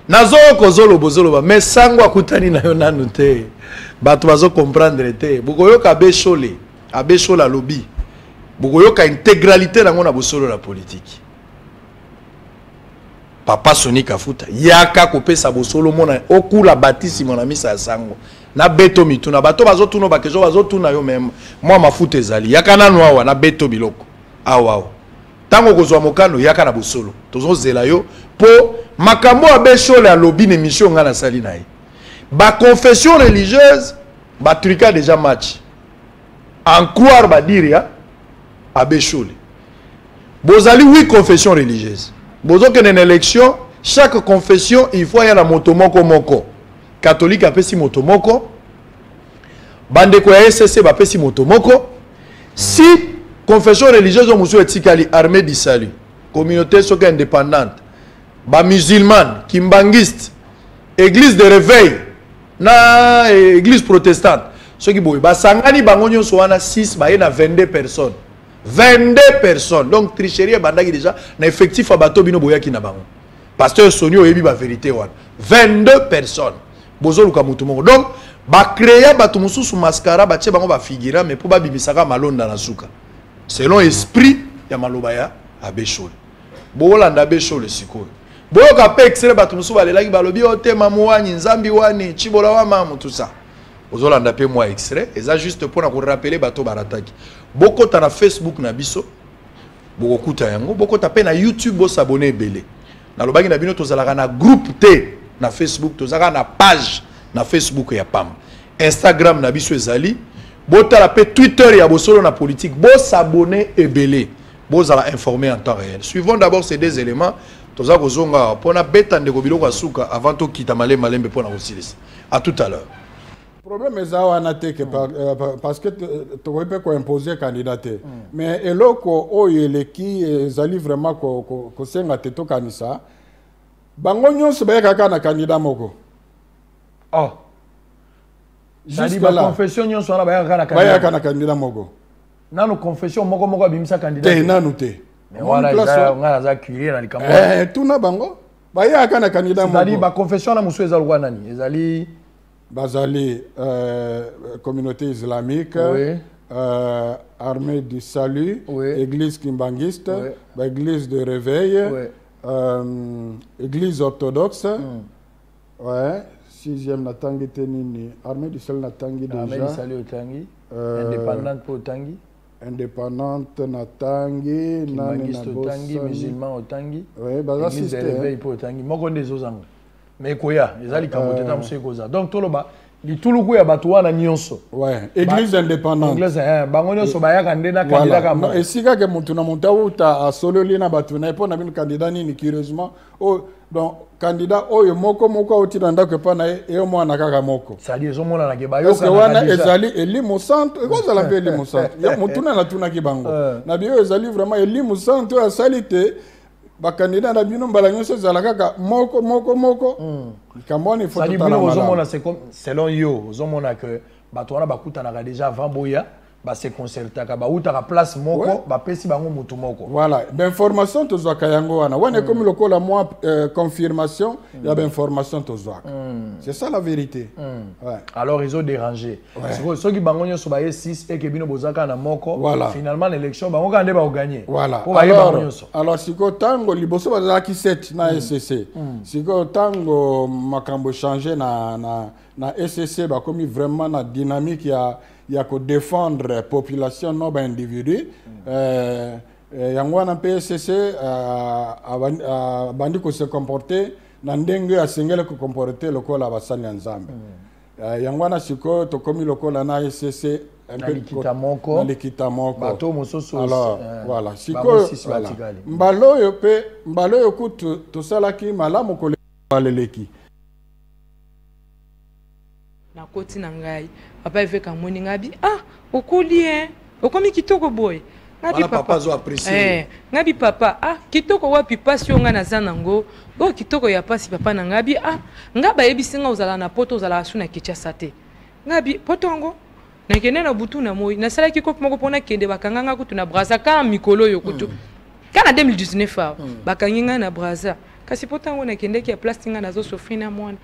Nazo kozolo bozolo ba mais sango akutani na yo nanu te. Bato bazo comprendre te. Bukoyo ka Abe Chole lobby. Bukoyo ka intégralité na ngona bosolo la politique. papa Sonic Afuta yaka kopesa bosolo mona okula batisi mon ami sa sango na beto mituna bato bazotuna bakezo bazotuna yo même moi mafuta ezali yaka na noa na beto biloko awa tango kozwa mokano yaka na bosolo tozo zela yo po makambo abeshole a lobby ne mission nga na sali na ye ba confession religieuse ba truca déjà match en croire ba dire ya abeshole bozali 8 confessions religieuses bozo que une élection chaque confession il faut y a la motomoko moko catholique apesi motomoko bande ko SSC ba pesi motomoko si confession religieuse o musu etikali armée du salut communauté soka indépendante ba musulmane kimbangiste église de réveil na église protestante ceux qui boy ba sangani bango nyonso wana 6 ba na 22 personnes 22 personnes. Donc, tricherie, bandagi déjà, na effectif à bateau bino boyaki na bango. Pasteur Sonio ebi ba vérité wan. 22 personnes. Bozo luka mutumongo. Donc, ba créer bato mususu mascara, ba tche bango ba figura, mais pour ba bimisaka malonda na suka. Selon esprit, ya malobaya, abeshole. Bolanda abeshole sikoyo. Boyo ka pe excellent bato mususu ba lelaki balobi ote mamouani, nzambi wani, chibola wa mamu, tout ça. Ozolanda pe moi extrait, et ça juste pour nous rappeler bato barataki. Boko ta na Facebook na biso, boko kuta yango, boko ta pe na YouTube bo s'abonner belé. Na lobaki na bino tozalaka na groupe T na Facebook, tozalaka na page na Facebook ya PAM. Instagram na biso ezali, bo ta la pe Twitter ya bosolo na politique, bo s'abonner belé, bo zala informer en temps réel. Suivons d'abord ces deux éléments, tozaka kozonga pona beta ndeko biloko asuka avant to kita malembe pona kosilisa. À tout à l'heure. Le problème est parce que tu ne peux pas imposer candidaté. Mais il y a qui zali vraiment ko senga teto kanisa. Bango nyonso ba ka candidat moko. Oh. Juste la confession nyonso na ba ka na candidat moko. Na no confession moko bimisa candidat. Te na nuté. Mais voilà nga za curie na likambo. Tout na bango. Ba ya ka na candidat moko. C'est-à-dire ba confession na musu ezali kwa nani? Ezali Bazali, communauté islamique, oui. Armée du salut, oui. Église kimbangiste, oui. Église de réveil, oui. Église orthodoxe, ouais. 6e natangi tenini, Armée du salut natangi déjà. Armée du salut otangi, indépendante pour otangi. Indépendante natangi, kimbangiste otangi, musulman otangi. Oui, baza Église de réveil pour otangi. Moko ndezozango. Mais koya, ezali kamoteta mse koza. Donc toloba, li tuluku ya batu wana nyonso. Ouais, église indépendante. Église bango nyonso bayaka ndena candidat kama. Non, esika ke mutu na muntauta asololi na batu na epona bino candidat nini curieusement. Oh, donc candidat oyo moko otira ndako pa na e mwana kaka moko. C'est-à-dire ezomona na ke bayo kana. Parce que wana ezali elimu centre, ekozala pe elimu centre. Ya mutu na tuna ki bango. Na biyo ezali vraiment elimu centre ya salite. Bakandidat na bino mbala nyonso ezala kaka moko kamoni faut tout à c'est comme selon yo ozomona que bato wana bakutanaka déjà avant boya ba se concertaka ba utaka place moko ba pesi bango mutu moko. Voilà, d'information tozwaka yango wana wana comme lokola moi confirmation ya information tozwaka. C'est ça la vérité. Ouais. Alors ils ont dérangé. Ceux qui bango nyonso ba 6 et que bino bozaka na moko finalement l'élection bango kande ba gagner. Voilà. Alors siko tango liboso bazaki 7 na SSC. Siko tango makambo changer na SSC ba comme vraiment na dynamique ya ko défendre population non ba individu yango na PSC bandi ko se comporter na ndenge asengele ko comporter lokola basali nzambe yango na siko to komi lokola na SSC na likita moko bato mososo. Alors voilà siko mbalo yo kutu to salaki malamu ko leleki na koti na ngai papa eveka moni ngabi okoli okomi kitoko boy ngabi papa zo apprécier ngabi papa kitoko wapi pasi yo nga naza nango bo kitoko ya pasi papa na ngabi ngaba yebisinga uzala na poto uzala asu na Kinshasa te ngabi poto ngo na kende na butu na moi na sala kiko moko pona kende bakanganga kutu na Brazza ka mikolo yo kutu kana 2019 bakanginga na Brazza kasi poto ngo na kende ki ya plastinga nazo sofrina mwana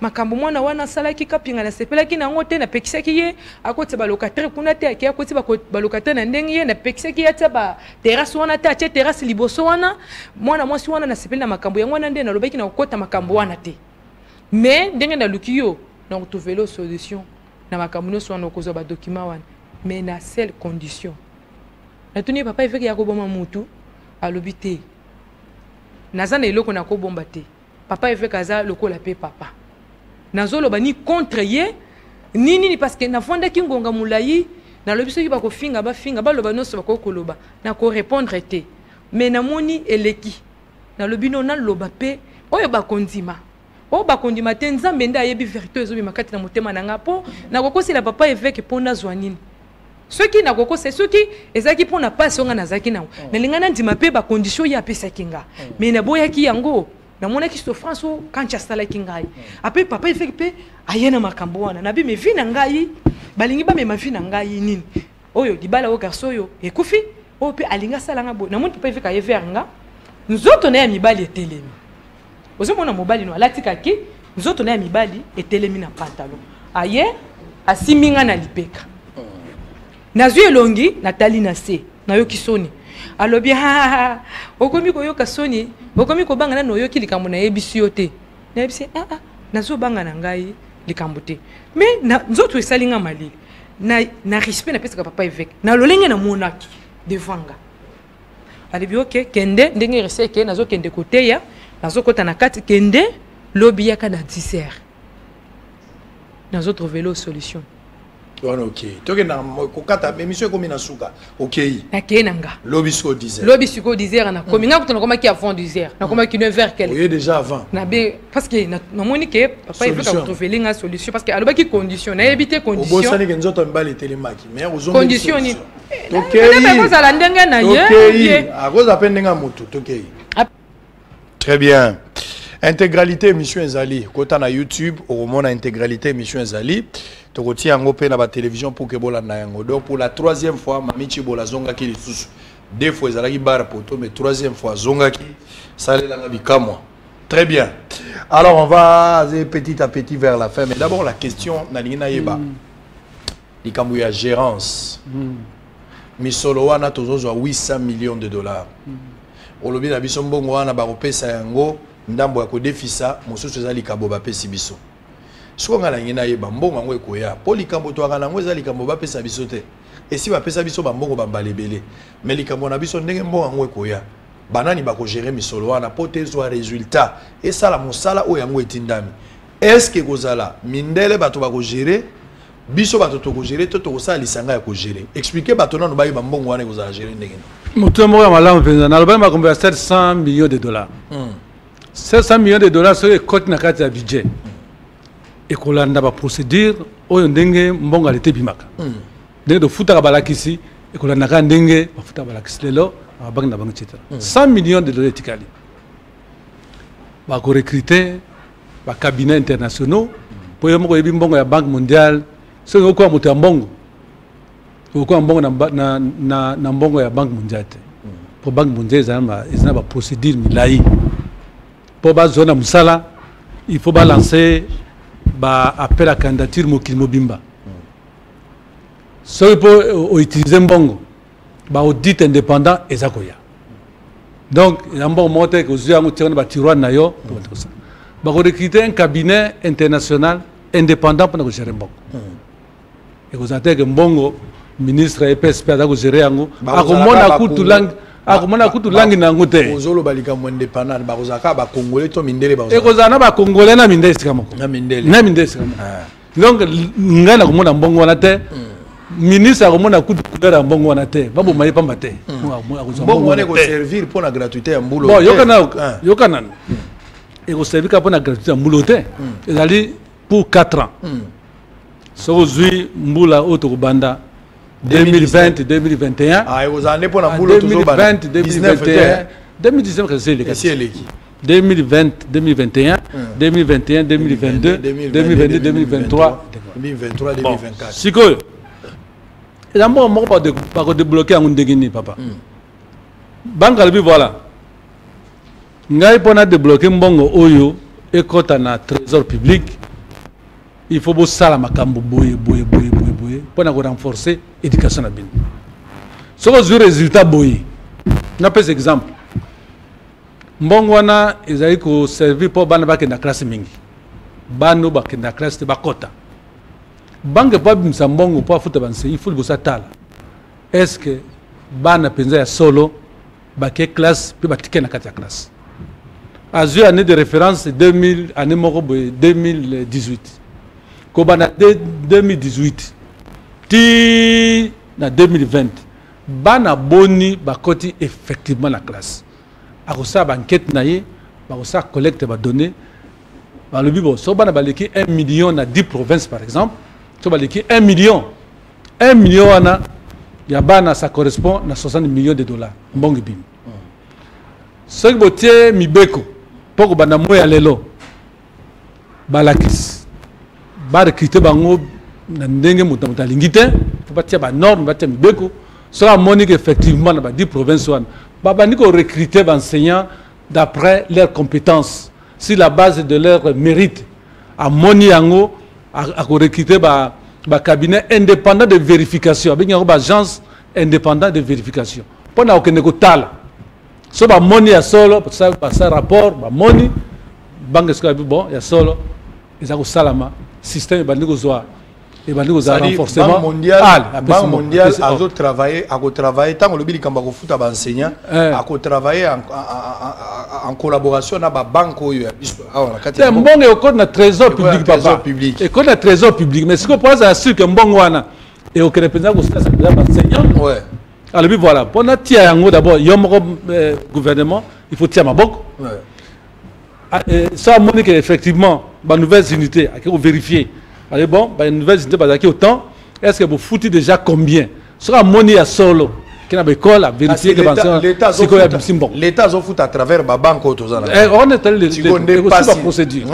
makambo mwana wana salaki kapinga na sepelaki na ngote na pekisaki ye akoti ba locataire kuna te aki akoti ba locataire na ndenge ye na pekisaki ya ba terrasse wana te atie terrasse liboso wana mwana mwasi wana na sepeli na makambo yango wana nde na lobaki na kokota makambo wana te mais ndenge na luki yo na retrouver solution na makambo nyonso wana okozwa ba document wana mais na seule condition na tuni papa ifeki ya koboma mutu alobi te naza na eloko na kobomba te papa ifeki aza lokola pe papa nazoloba ni contre ye nini parce que na fondaki ngonga mulayi na lobi soki bakofinga bafinga baloba nyonso bakokoloba na korépondre te mais namoni eleki na lobi no na loba pe oyo bakondima o bakondima te nzambe nde ayebi vérité ezobi makati na motema na nga po na kokosila papa évêque po nazwa nini soki na kokosa soki ezaki po na pasi onga nazaki nango nalinga na ndima pe bakondition ye apesaki nga mais naboyaki yango namonaki souffrance o kanti asalaki ngai ape papa évêque pe aye na makambo wana nabi me vi na ngai balingi bamema vi na ngai nini oyo libala o garçon oyo ekufi oyo pe alinga asalanga boye namoni papa évêque aye vers nga nzoto na ya mibali etelemi ozomona mobali no alatikaki nzoto na ya mibali etelemi na pantalon aye asiminga na lipeka nazwi elongi natali na se nayoki soni alobi okomi koyoka soni okomi kobanga na noyoki likambo na yebisi yo te nayebisi nazobanga na ngai likambo te mais nzoto esalinga malili na respect napesaka papa évêque na lolenge na monaki devant nga alobi ok kende ndenge rese ke nazokende koteya nazokota na kati kende lobi yaka na 10 heures nazotrouver solution. Ok. Tu as kokata émission comme na suka. Ok. Nakenanga. Lobby siko 10h. Lobby siko 10h na komi nga kutana koma ki avant 10h. Na koma ki 9h quel. Oui, déjà avant. Na be parce que na moni ke papa il faut trouver linga solution parce que aloba ki condition na éviter condition. Au bosani ke nzoto mbali telemaki. Mais ozo condition ni. Ok. Na ba za la ndenga na ye. Ok. A cause appelle ndenga moto. Ok. Très bien. Intégralité émission Ezali. Kota na YouTube, au moment intégralité émission Ezali. Tokoti yango pe na ba télévision pour que bola na yango. Donc pour la troisième fois mamichi bola zonga ki lisusu. Deux fois ezalaki bar poto mais troisième fois zonga ki salela nga bikamwa. Très bien. Alors on va aller petit à petit vers la fin mais d'abord la question na lingina yeba. Likambu ya gérance. Misolo wana tozozwa 800 millions de dollars. Olobi na biso mbongo wana ba kopesa yango ndambo ya kodefisa mosusu ezali kabo ba pesi biso. Siko ngala ngina yeba mbongo ngo ekoya po likambo to ngala ngo ezali kambo ba pesa biso te. Esi ba pesa biso ba mbongo ba mbalebele. Mais likambo na biso ndenge mbongo ngo ekoya. Banani ba ko gérer misolo wana po te zo résultat et ça la mosala o yango etindami. Est-ce que kozala mindele bato ba ko gérer biso bato to ko gérer to to sala lisanga ya ko gérer. Expliquer bato nanu ba yeba mbongo wana kozala gérer ndenge. Mutu mo ya malamu penza na loba ma kombe 700 millions de dollars. 700 millions de dollars sur les côtes na kati ya budget. Et kolanda ba procédure oyo ndenge mbonga lete bimaka. Ndenge do futa ba lakisi et kolanda ka ndenge ba futa ba lakisi lelo ba bank na bank etc. 100 millions de dollars tikali. Ba ko recruter ba cabinets internationaux pour yemo ko yebi mbongo ya Banque mondiale so ngoko amuta ya mbongo. Ko mbongo na mbongo ya Banque mondiale. Pour Banque mondiale ezana ba procédure milai. Pour la zone musala, il faut lancer appel à candidature mokili mobimba. So pour utiliser mbongo, audit indépendant ezakoya. Donc il y a un bon monté que vous avez tiré ba tiroir na yo pour ça. Ba recruter un cabinet international indépendant pour gérer mbongo. Et vous avez que mbongo ministre EPSP a gérer yango. Akomona kutu langue akomona kutu langi na ngote ozolo balika mo indépendant ba kozaka ba congolais to mindele ba ozana kozana ba congolais na mindele sikamoko na mindele sikamoko donc ngana komona mbongo wana te ministre akomona kutu kudara mbongo wana te babo maye pamba te mbongo wana ko servir pour la gratuité ya mbulo bon yokana et ko servir pour la gratuité ya mbulo te ezali pour 4 ans so zui mbula auto banda 2020 2021 ah vous en êtes pour la boulot 2020 2021 2019 c'est les 2020 2021 2021 2022 2022 2023 2024 siko et d'abord moi pas débloquer en ndegini papa banque albi voilà ngai pona débloquer mbongo oyo et quand on a trésor public, il faut bosser la makambo boye pour renforcer l'éducation na bino. Ce que le résultat boye. Na pes exemple. Mbongo wana ezali ko servir pour bana bakenda classe mingi. Bano bakenda classe te bakota. Banque pas bimsa mbongo pour futa banse, il faut bossa tala. Est-ce que bana penza ya solo baké classe pe batike na kati ya classe. Azu année de référence 2000 année moko 2018. Ko bana 2018 ti na 2020 bana boni bakoti effectivement la classe. Akosa ba enquête na ye, bakosa collecte ba données. Ba le bibo so bana baleki 1 million na 10 provinces par exemple. So baleki 1 million. 1 million wana ya bana ça correspond à 60 millions de dollars. Mbongi bim. Ce qui botie mibeko poko bana moya lelo. Balakis. Ba recruter bango na ndenge muta lingite, faut pas tia ba norme ba tia mibeko. So la monique effectivement na ba 10 provinces wana. Baba niko recruter ba enseignants d'après leurs compétences, si la base de leur mérite. A moni yango a recruter ba cabinet indépendant de vérification, avec une agence indépendante de vérification. Pour aucun tala. So ba moni ya solo, ça rapport, ba moni banque est bon, ya solo, ils ont salama système ba niko zoa. Et ben nous avons renforcement mondial, Banque mondiale a travaillé tant que le bilan kamba ko futa ba enseignant a travaillé en collaboration na ba banque oyo ya biso awa na kati ya mbongo e code na trésor public papa et code na trésor public mais ce que pour ça sûr que mbongo wana et au représente ko ça ba enseignant ouais alors voilà pour na tia yango d'abord yomo gouvernement il faut tia maboko ouais ça montre que effectivement ba nouvelles unités à que vérifier. Allez bon, bah, une nouvelle idée, bah, autant, est-ce que vous foutez déjà combien? Sera monnaie à solo, qui n'a pas école, à vérifier que l'État a fout à travers ma banque au Tozana. On est allé la procédure.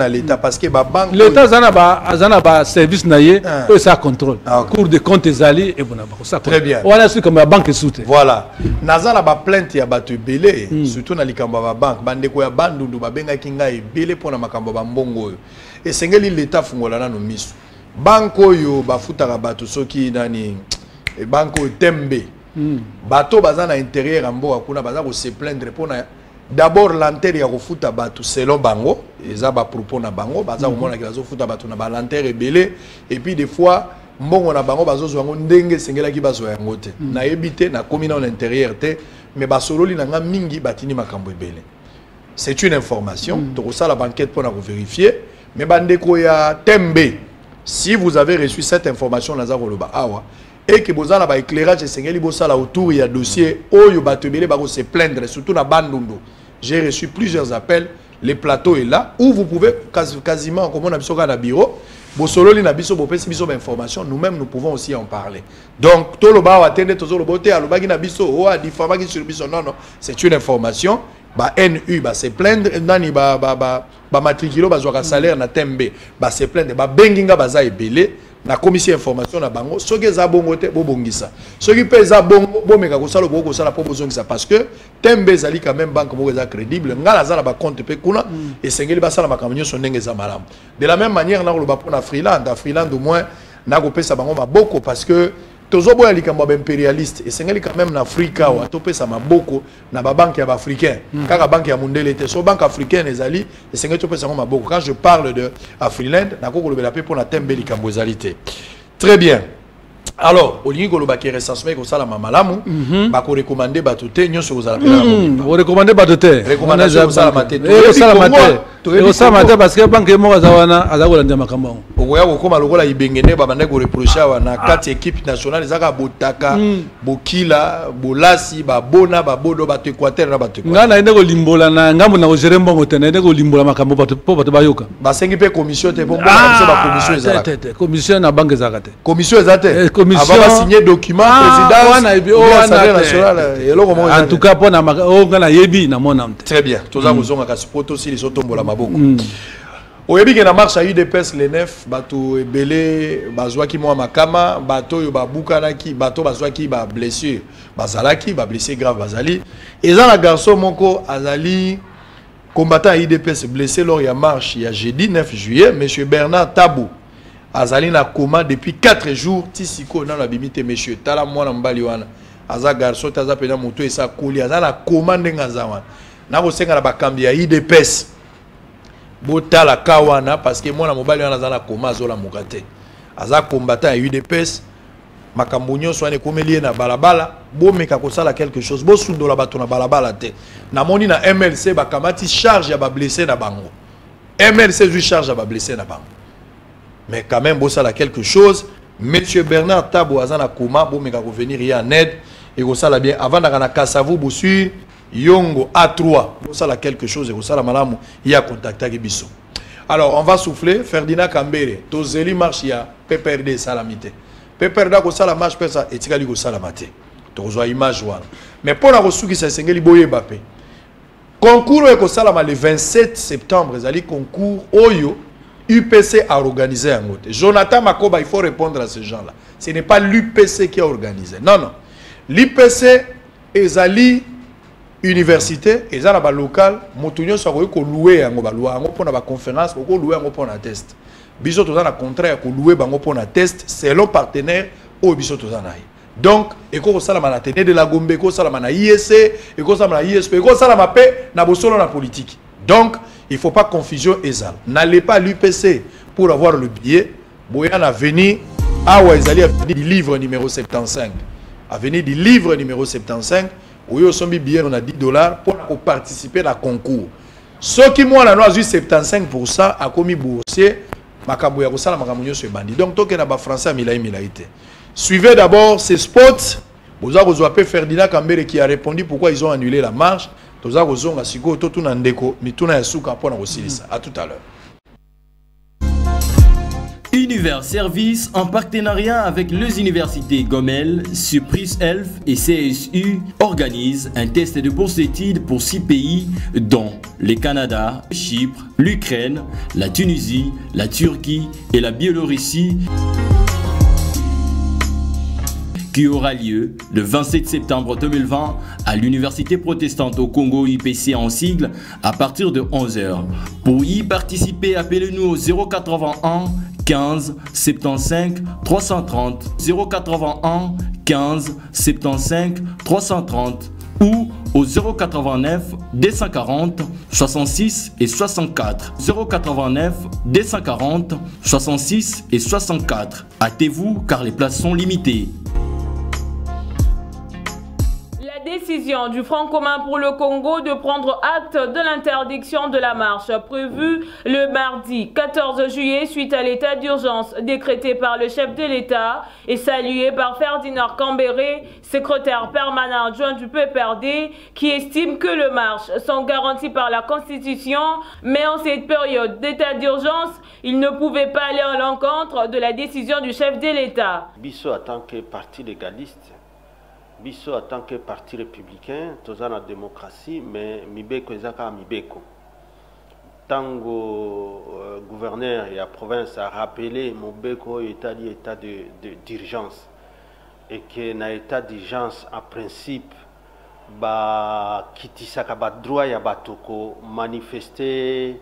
L'État parce que ma banque. L'État a un service naïe, et ça contrôle. Cours de compte des alliés et bon, ça très bien. On a su comme la banque est soutée. Voilà. Naza la plainte ya batu belé, surtout na likamba ba banque, bande ko ya bandundu ba benga kinga e belé pour na makambo ba mbongo. Et c'est l'État fungola na no misu. Banko yo bafutaka bato soki nani e banko tembe. Bato baza na intérieur ambo kuna baza ko se plaindre pona d'abord l'intérieur ya ko futa bato selon bango, eza ba propos na bango, baza ko mona ki bazo futa bato na ba l'intérieur belé et puis des fois mbongo na bango bazo zwango ndenge sengela ki bazo yango te. Na ebité na commune na intérieur te mais basololi na nga mingi batini makambo ebele. C'est une information, to ça la banquette pour na vérifier. Mais bandeko ya tembe, si vous avez reçu cette information Nazaroloba awa et que vous avez un éclairage sengeli bosala autour il y a dossier oyo batebele ba se plaindre surtout na Bandundu. J'ai reçu plusieurs appels, le plateau est là où vous pouvez quasiment comme on a biso na bureau, bosololi na biso bopesi biso ba information, nous-mêmes nous pouvons aussi en parler. Donc to loba wa tende tozo lobote aloba na biso o a difama ki sur biso non, c'est une information. Ba NU ba se plaindre nani ba matriculo ba zoka salaire na tembe ba se plaindre ba benginga baza ebele na commission information na bango soki za bongo te bo bongisa soki pe za bongo bo meka ko sala bo ko sala po bozongisa parce que tembe zali quand même banque mo za crédible ngala za na ba compte pe kuna et sengeli ba sala makamnyo so ndenge za malam de la même manière na ko ba pour na freelance au moins na ko pesa bango maboko parce que tozo boya likambo ba impérialiste et sengeli quand même na Afrika wa to pesa maboko na ba banque ya ba africain kaka banque ya mondele te so banque africaine ezali et sengeli to pesa maboko quand je parle de Afriland na ko lobela pe pour na tembe likambo ezalité très bien. Alors, au lieu de le recensement comme ça la mamalamu, ba ko recommander batote nyonso ko zala pela ko. Vous recommandez batote. Recommandation ko sala maté. Ko sala maté. Ko sala maté parce que banque mo zawana azakola ndema makambo. Okoya ko koma lokola ibengene ba bande ko reprocher wana kati équipe nationale zaka botaka, bokila, bolasi, ba bona, ba bodo ba Équateur na ba Équateur. Ngana ende ko limbola na ngambo na ko gérer mbongo tene ende ko limbola makambo bato po bato bayoka. Ba sengi pe commission te po ba commission ezala. Commission na banque zakate. Commission ezate. Avant de signer document président en tout cas pour na ngana yebi na mona mte. Très bien. Toza kozonga ka support aussi les otombola maboko. Oyebi ke na marche à UDPS les 9 bato ebele bazwaki mwa makama bato yo babukanaki bato bazwaki ba blessure bazalaki ba blessé grave bazali eza na garçon moko azali combattant IDPS blessé lors de la marche il y a jeudi 9 juillet, M. Bernard Tabou azali na coma depuis 4 jours. Tisiko na bimite M. Tala mwana mbali wana aza garçon taza pena moto esa koli aza na coma ndenga zawana na kosenga na bakambi ya IDPS botala kawana parce que mwana mobali wana aza na coma azola mokate aza combattant ya UDPS makambo nyonso wana ekomelie na balabala bomeka kosala quelque chose bosundola bato na balabala te namoni na MLC bakamati charge ya bablessé na bango MLC zui charge ya bablessé na bango mais quand même bosala quelque chose. Monsieur Bernard Tabou aza na coma bomeka ko venir ya en aide et kosala bien avant na Kasavu bosui Yongo A3 bosala quelque chose et kosala malamu ya contacter biso. Alors on va souffler Ferdinand Kambere tozeli marche ya PPRD salamité PPRD ko sala marche pesa etikali ko sala maté tozwa image wana mais pour la resuki sa sengeli boyeba pe concours ko sala le 27 septembre ezali concours oyo UPC a organisé un autre. Jonathan Makoba, il faut répondre à ces gens-là. Ce n'est pas l'UPC qui a organisé. Non, non. L'UPC ezali université, ezala ba local, motunyo sa ko louer yango ba louer yango pona ba conférence, ko louer yango pona test. Biso toza na contrat ko louer bango pona test selon partenaire o biso toza na. Donc, eko sala na tene de la Gombe, eko sala na IEC, eko sala na ISP, eko sala ma paix na bosolo na politique. Donc, il ne faut pas confusion ezal. N'allez pas à l'UPC pour avoir le billet. Boyan a venu à Ouaizali, a venu du livre numéro 75. A venu du livre numéro 75. Où il y a billet, on a $10 pour participer à concours. Ceux qui m'ont eu 75% a commis boursier. Makabouya Kosala Makamunyo se bandi. Donc, tout le monde français a milaïté. Suivez d'abord ces spots. Vous avez Ferdinand Kambere qui a répondu pourquoi ils ont annulé la marche. À tout à l'heure. Univers Service, en partenariat avec les universités Gomel, Surprise Elf et CSU, organise un test de bourse d'études pour 6 pays, dont le Canada, Chypre, l'Ukraine, la Tunisie, la Turquie et la Biélorussie, qui aura lieu le 27 septembre 2020 à l'Université protestante au Congo IPC en sigle à partir de 11h. Pour y participer, appelez-nous au 081 15 75 330 081 15 75 330 ou au 089 240 66 et 64 089 240 66 et 64. Hâtez-vous car les places sont limitées. Décision du Front commun pour le Congo de prendre acte de l'interdiction de la marche prévue le mardi 14 juillet suite à l'état d'urgence décrété par le chef de l'État et salué par Ferdinand Kambere, secrétaire permanent adjoint du PPRD, qui estime que les marches sont garanties par la Constitution, mais en cette période d'état d'urgence, il ne pouvait pas aller à l'encontre de la décision du chef de l'État. Bisso en tant que parti légaliste, Bisso en tant que parti républicain, tous en la démocratie, mais Mibeko ezaka Mibeko. Tango gouverneur et la province a rappelé Mobeko état d'urgence et que dans l'état d'urgence en principe, ba kitisaka ba droit ya batoko manifester,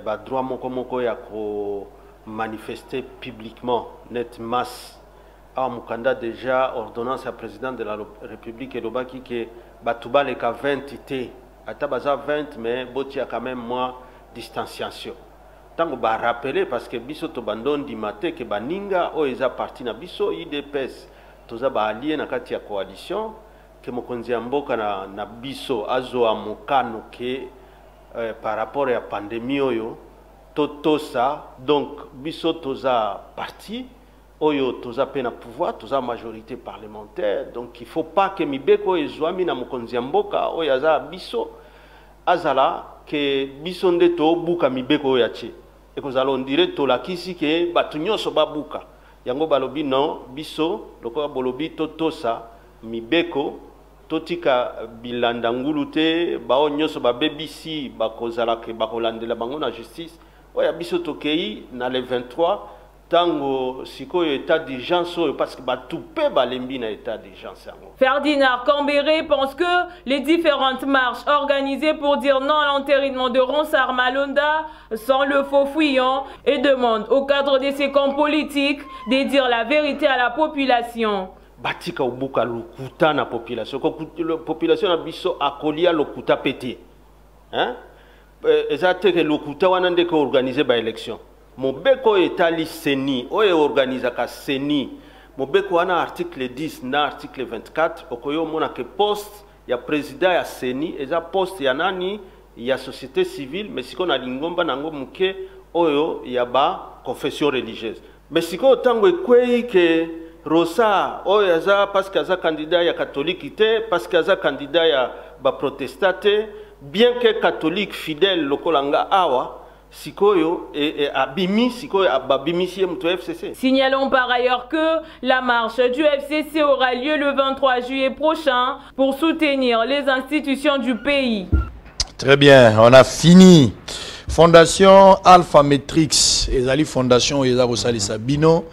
ba droit moko ya ko manifester publiquement net masse. Ah, Mukanda déjà ordonnance à président de la République et l'Obaki que Batouba les 20 ité. Atabaza 20 mais Boti a quand même moins distanciation. Tant que ba rappeler parce que biso to bandon di maté que baninga o eza parti na biso IDPS toza ba allié na kati ya coalition que mokonzi mboka na biso azo amokano que par rapport à pandémie oyo totosa donc biso toza parti oyo toza pena pouvoir toza majorité parlementaire donc il faut pas que Mibeko ezwami na mokonzi mboka oyo aza biso azala que biso nde to buka Mibeko oyo atie et que on dirait to lakisi que batu nyonso babuka yango balobi non biso lokola bolobi totosa Mibeko totika bilanda ngulu te bao nyonso babebisi bakozala ke bakolandela bango na justice oyo biso tokei na le 23 tango sikoyo état d'urgence parce que batupe balembi na état d'urgence. Ferdinand Cambéré pense que les différentes marches organisées pour dire non à l'enterrement de Ronsard Malonda sont le faux fuyant et demande au cadre de ces camps politiques de dire la vérité à la population. Batika ubuka lokuta na population. La population na biso akolia lokuta pété. Hein? Ezate que lokuta wanande ko organiser ba élection. Mobeko etali seni, oye organisa ka seni. Mobeko wana article 10 na article 24 okoyo mona ke poste ya président ya seni eza poste ya nani ya société civile mais siko na lingomba nango muke oyo ya ba confession religieuse. Mais siko tango ekwei ke Rosa oyo aza parce que aza candidat ya catholique te parce que aza candidat ya ba protestate bien que catholique fidèle lokolanga awa sikoyo et abimi sikoyo ababimisi mto FCC. Signalons par ailleurs que la marche du FCC aura lieu le 23 juillet prochain pour soutenir les institutions du pays. Très bien, on a fini. Fondation Alpha Matrix, ezali fondation ezali salisa bino,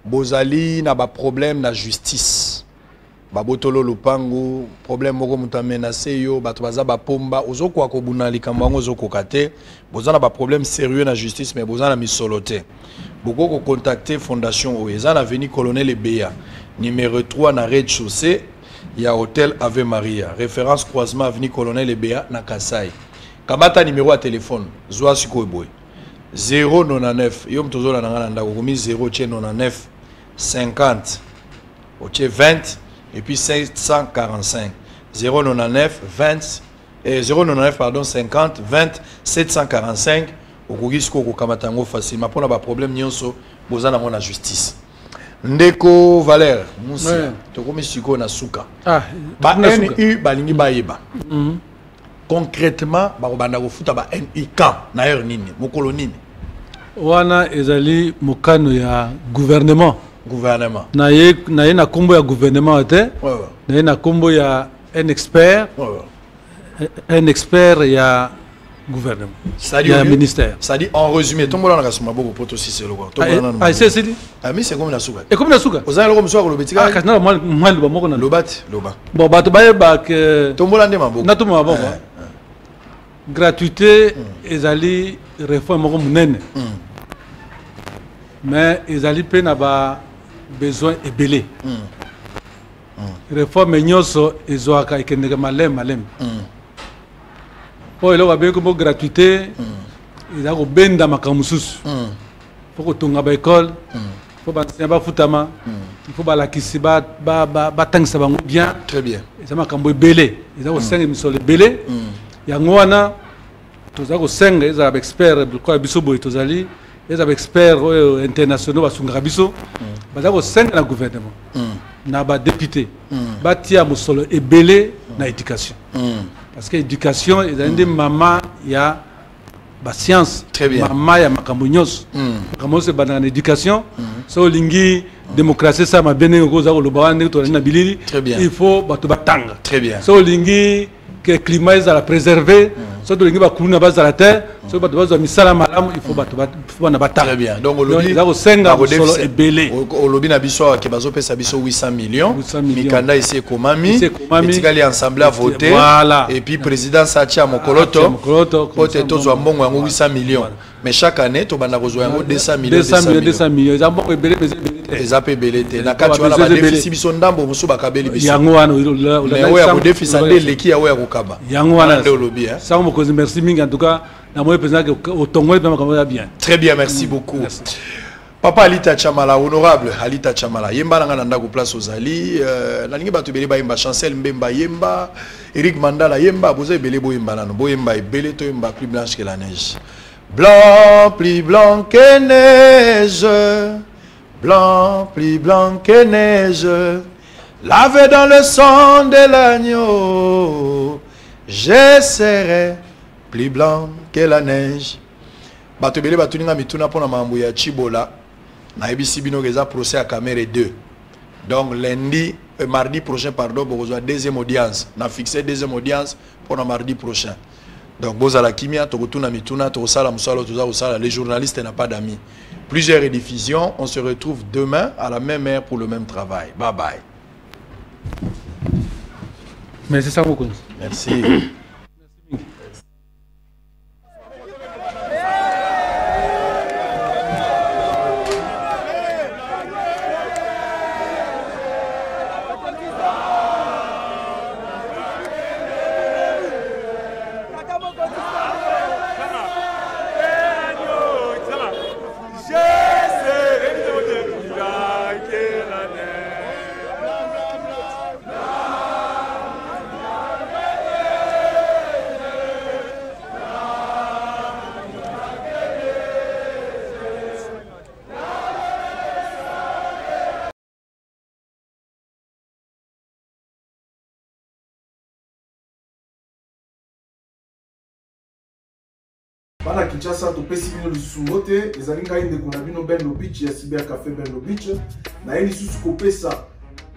bozali na ba problème na justice. Babotolo lupangu, problème moko muta menacé yo, bato baza ba pomba, ozoko akobuna likambo ozoko kate, bozana ba problème sérieux na justice mais bozana misolote. Boko ko contacter fondation Oeza na avenue Colonel Ebeya, numéro 3 na rez-de-chaussée, il y a hôtel Ave Maria, référence croisement avenue Colonel Ebeya na Kasai. Kamata numéro à téléphone, zwa sikoy boy. 099, yom tozola na ngana ndako komi 099 50 OK 20 et puis 745 099 20 099 pardon 50 20 745 okogisko ko kamatango facilement pour na ba problème nyonso bozana mona justice. Ndeko Valère Musia to komi siko na suka ba NU balingi bayeba concrètement ba banda ko futa ba NIK na yer nini mokolo nini wana ezali mokano ya gouvernement na ye na kombo ya gouvernement te na ye na kombo ya un expert ya gouvernement ya ministère ça dit en résumé tombola na kasuma boko poto sisi loko ah c'est dit ah mais c'est comme na suka et comme na suka ozana loko mso ko lobetika ah kasna mal ba moko na lobati loba bon bato baye ba que tombola nde maboko na tuma maboko gratuité ezali réforme moko munene mais ezali pe na ba besoin ebelé réforme nyonso ezoaka ekendeka malem po eloko abengi kombo gratuité eza kobenda makambo mosusu fo kotonga baekole fo bansenya bafutama ifo balakisi batangisa bango bien très bien eza makambo ebele eza kosenga misolo ebele yango wana toza kosenga ezala baexpert biloko ya biso boye tozali eza baexpert oyo internationaux basungaka biso baza kosenga na gouvernement na badéputé batia mosolo ebele na éducation parce que éducation ezali nde mama ya bascience mama ya makambo nyonso makambo nyonso ebandaka na éducation so olingi démocratie esala mabe ndenge okoza koloba wana ndenge tozali na bilili il faut bato batanga so olingi que climat ezala préservé so tolingi bakulu na bazala te so bato bazwa misala malamu il faut bato bana batanga très bien donc olobi eza kosenga mosolo ebele olobi na biso ke bazopesa biso 800 millions mikanda esi ekomami etikali ensemble à voter et puis président satia mokoloto pote tozwa mbongo yango 800 millions mais chaque année tobanda kozwa yango 200 millions eza mbongo ebele eza pe ebele te na kati wana badefisi biso ndambo mosusu bakabeli biso yango wana mais oyo ya kodefisa nde eleki ya oyo ya kokaba yango wana nde olobi sango mokonzi merci mingi en tout cas na moyo président otongoli pe makambo ya bien très bien merci beaucoup papa Alita Chamala honorable Alita Chamala yemba nanga na ndako place ozali nalingi bato ebele bayemba Chancel Mbemba yemba Eric Mandala yemba boza ebele boyemba nano boyemba ebele to yemba plus blanche que la neige blanc plus blanc que neige blanc plus blanc que neige lavé dans le sang de l'agneau je serai plus blanc que la neige bato ebele batuninga mituna pona mambo ya Chibola na ebisi bino keza procès à Camere 2 donc lundi mardi prochain pardon bokozwa deuxième audience na fixé deuxième audience pour mardi prochain donc bozala kimia tokotuna mituna tokosala musalo toza kosala les journalistes n'a pas d'amis plusieurs rediffusions. On se retrouve demain à la même heure pour le même travail. Bye bye. Merci ça beaucoup. Merci. Bana Kinshasa topesi bino lisusu mbote ezali ngai ndeko na bino Ben Lobich ya Cyber Café Ben Lobich na ye lisusu kopesa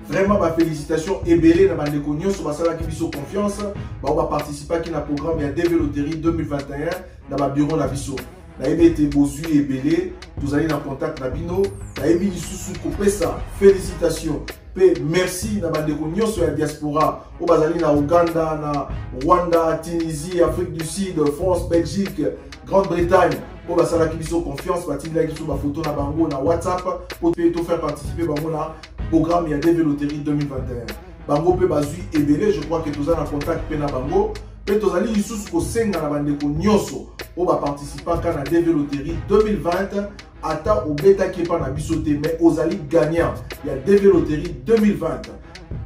vraiment ba félicitations ebele na bandeko nyonso basalaki biso confiance bao ba participaki na programme ya DV Loterie 2021 na ba bureau na biso na yebi ete bozwi ebele tozali na contact na bino na yebi lisusu kopesa félicitations pe merci na bandeko nyonso ya diaspora o bazali na Uganda na Rwanda Tunisie Afrique du Sud France Belgique Grande-Bretagne pour basalaki biso confiance batindaki biso ba photo na bango na WhatsApp pour te faire participer bango na programme ya DV Loterie 2021 bango pe bazui ebele je crois que tous en contact pe na bango pe tozali lisusu ko senga na bandeko nyonso o ba participaka na DV Loterie 2020 ata obetaki pa na biso te mais ozali gagnant ya DV Loterie 2020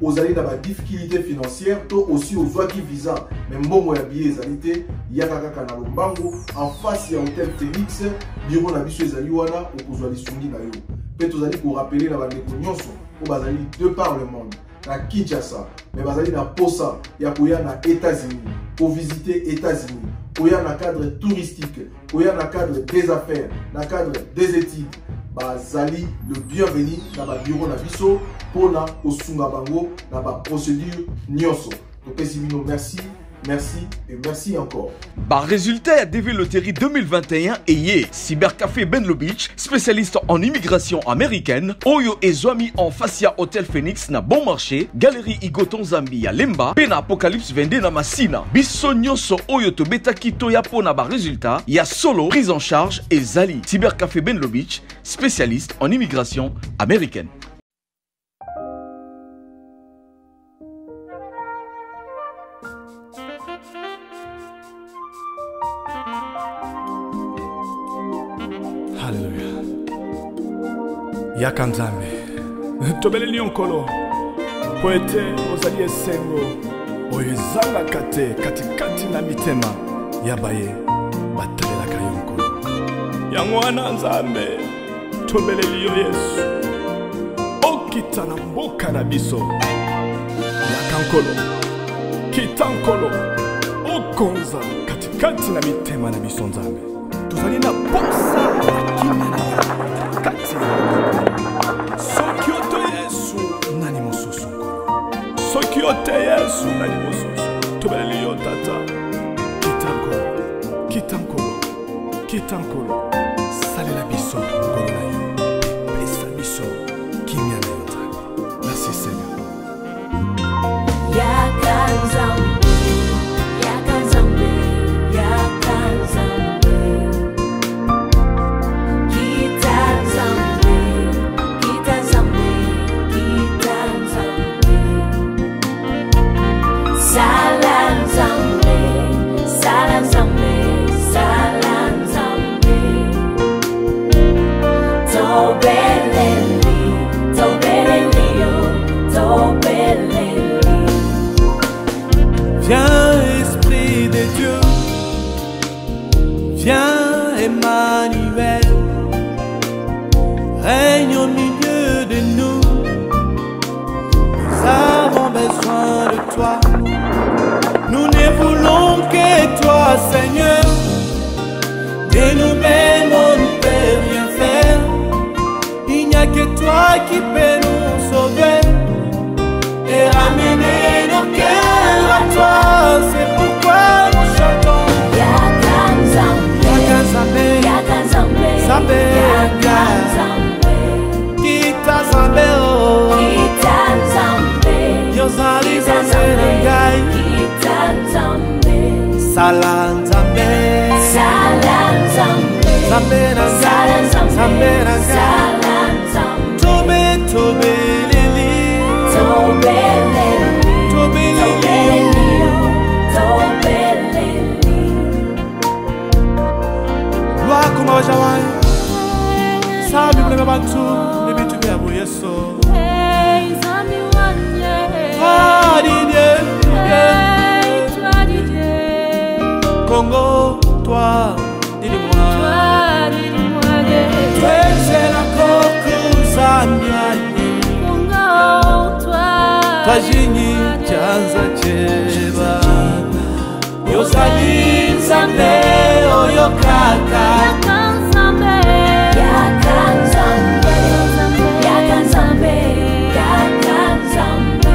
ozali na ba difficulté financière to aussi ozwaki visa mais mbongo ya billet ezali te yaka kaka na lombango en face ya Hôtel Phoenix bureau na biso ezali wana okozwa lisungi na yo pe tozali ko rappeler na bandeko nyonso o bazali de par le monde na Kinshasa mais bazali na posa ya koya na États-Unis pour visiter États-Unis koya na cadre touristique koya na cadre des affaires na cadre des études bazali le bienvenu na ba bureau na biso pona osunga bango na ba procédure nyonso topesi bino merci merci et merci encore. Par résultat à DV Loterie 2021 et Cyber Café Ben Lobich, spécialiste en immigration américaine, Oyo et Zwami en Facia Hôtel Phoenix na bon marché, Galerie Igoton Zambia Lemba, Pena Apocalypse Vende na Masina. Biso nyonso Oyo to beta kito ya pona ba résultat, ya solo prise en charge et Zali. Cyber Café Ben Lobich, spécialiste en immigration américaine. Yaka Nzambe tobeleli onkolo po ete ozali esengo oyo ezalaka te katikati na mitema ya baye batalelaka yo nkolo yango wana Nzambe tobeleli yo Yesu okita na mboka na biso yaka nkolo kita nkolo okonza katikati na mitema na biso Nzambe tozali na posa ya kimia na yo kati soki oto Yesu nani mosusu soki ote Yesu nani mosusu tobeleli yo tata kita nkolo salela biso nkolo na yo pesa biso kimia na yo Nzambe merci Seigneur yaka Nzambe yaka Nzambe yaka Nzambe Salam Zambé, Sala Nzambe, Sala Nzambe, Nzambe na Sala Nzambe na Sala Nzambe, Tobe Tobe Lili, Tobe Lili, Tobe Lili, Tobe Lili. Loi kuma jawai, sabi mle bantu, nibitu bia bo yeso. Hey Nzambe wanye, adidye. Congo, toi, dis-moi. Tu es la coque Zambia. Congo, toi. Tajini, Chanza, Cheba. Yosali, Zambe, Oyokaka. Yakan Zambe, Yakan Zambe, Yakan Zambe, Yakan Zambe.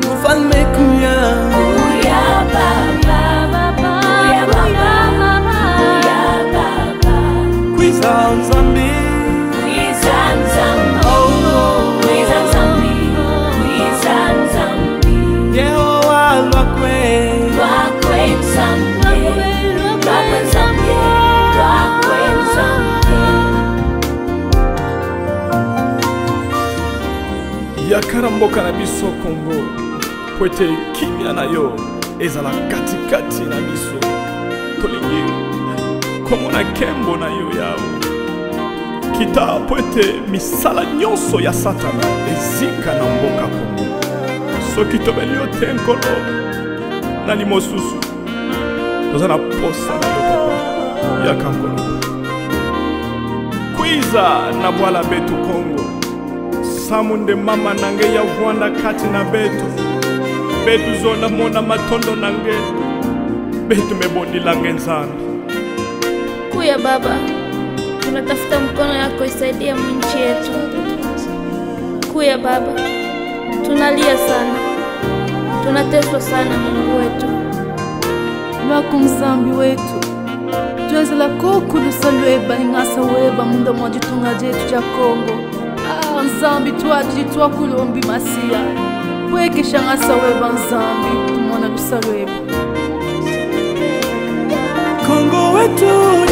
Mufan mekuya. Uya baba. Nzambi, Nzambi, oh, Nzambi, Nzambi. Yehowa lwakwe, lwakwe Nzambi, lwakwe Nzambi, lwakwe Nzambi. Yakaramboka na biso Congo, kwete kimia na yo, ezala katikati na biso, tolingi. Komona kembo na yo yao kita poete misala nyonso ya satana ezika na mboka Kongo soki tobeli yo te nkolo na limosusu toza na posa na yo papa yaka nkolo kwiza na bwala betu Kongo samunde mama nange ya vwanda kati na betu zona mona matondo nange betu mebondi lange Nzambi. Kuya Baba, tunatafuta mkono yako isaidia nchi yetu. Kuya Baba, tunalia sana, tunateswa sana Mungu wetu. Wako Nzambi wetu, tuweze la koko lusalweba ingasa weba munda mwajitunga jetu cha Kongo. Nzambi tuadili tuwakulombi masia, weke shangasa weba Nzambi tumona lusalweba. Kongo wetu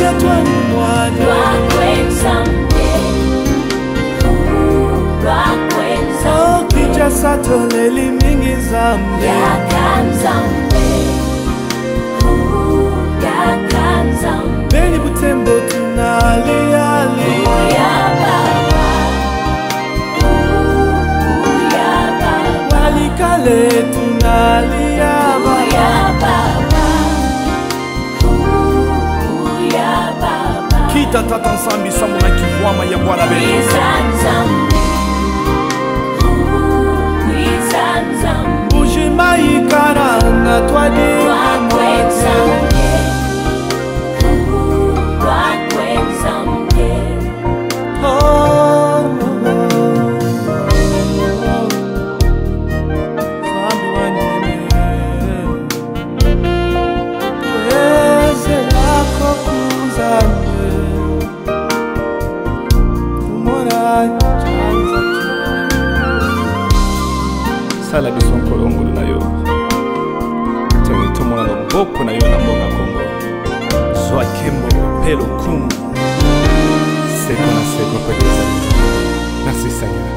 yatwa mwana Lwakwe Nzambe, Lwakwe Nzambe, Kinshasa toleli mingi Nzambe, Yaka Nzambe, Yaka Nzambe, Beni Butembo tunalia Uya Baba, Uya Baba, Walikale tunalia Uya Baba, Kita tata Nzambi samuna kiwama ya bwana betu. Ujima ikara na twadi Lwakwe Nzambe, Lwakwe Nzambe. Nzambi wanyeme weze lako kuzambe sala biso nkolongolo na yo tongi tomona loboko na yo na mboka Kongo zwa kembo pe lokumu seko na seko kweteza. Merci Seigneur.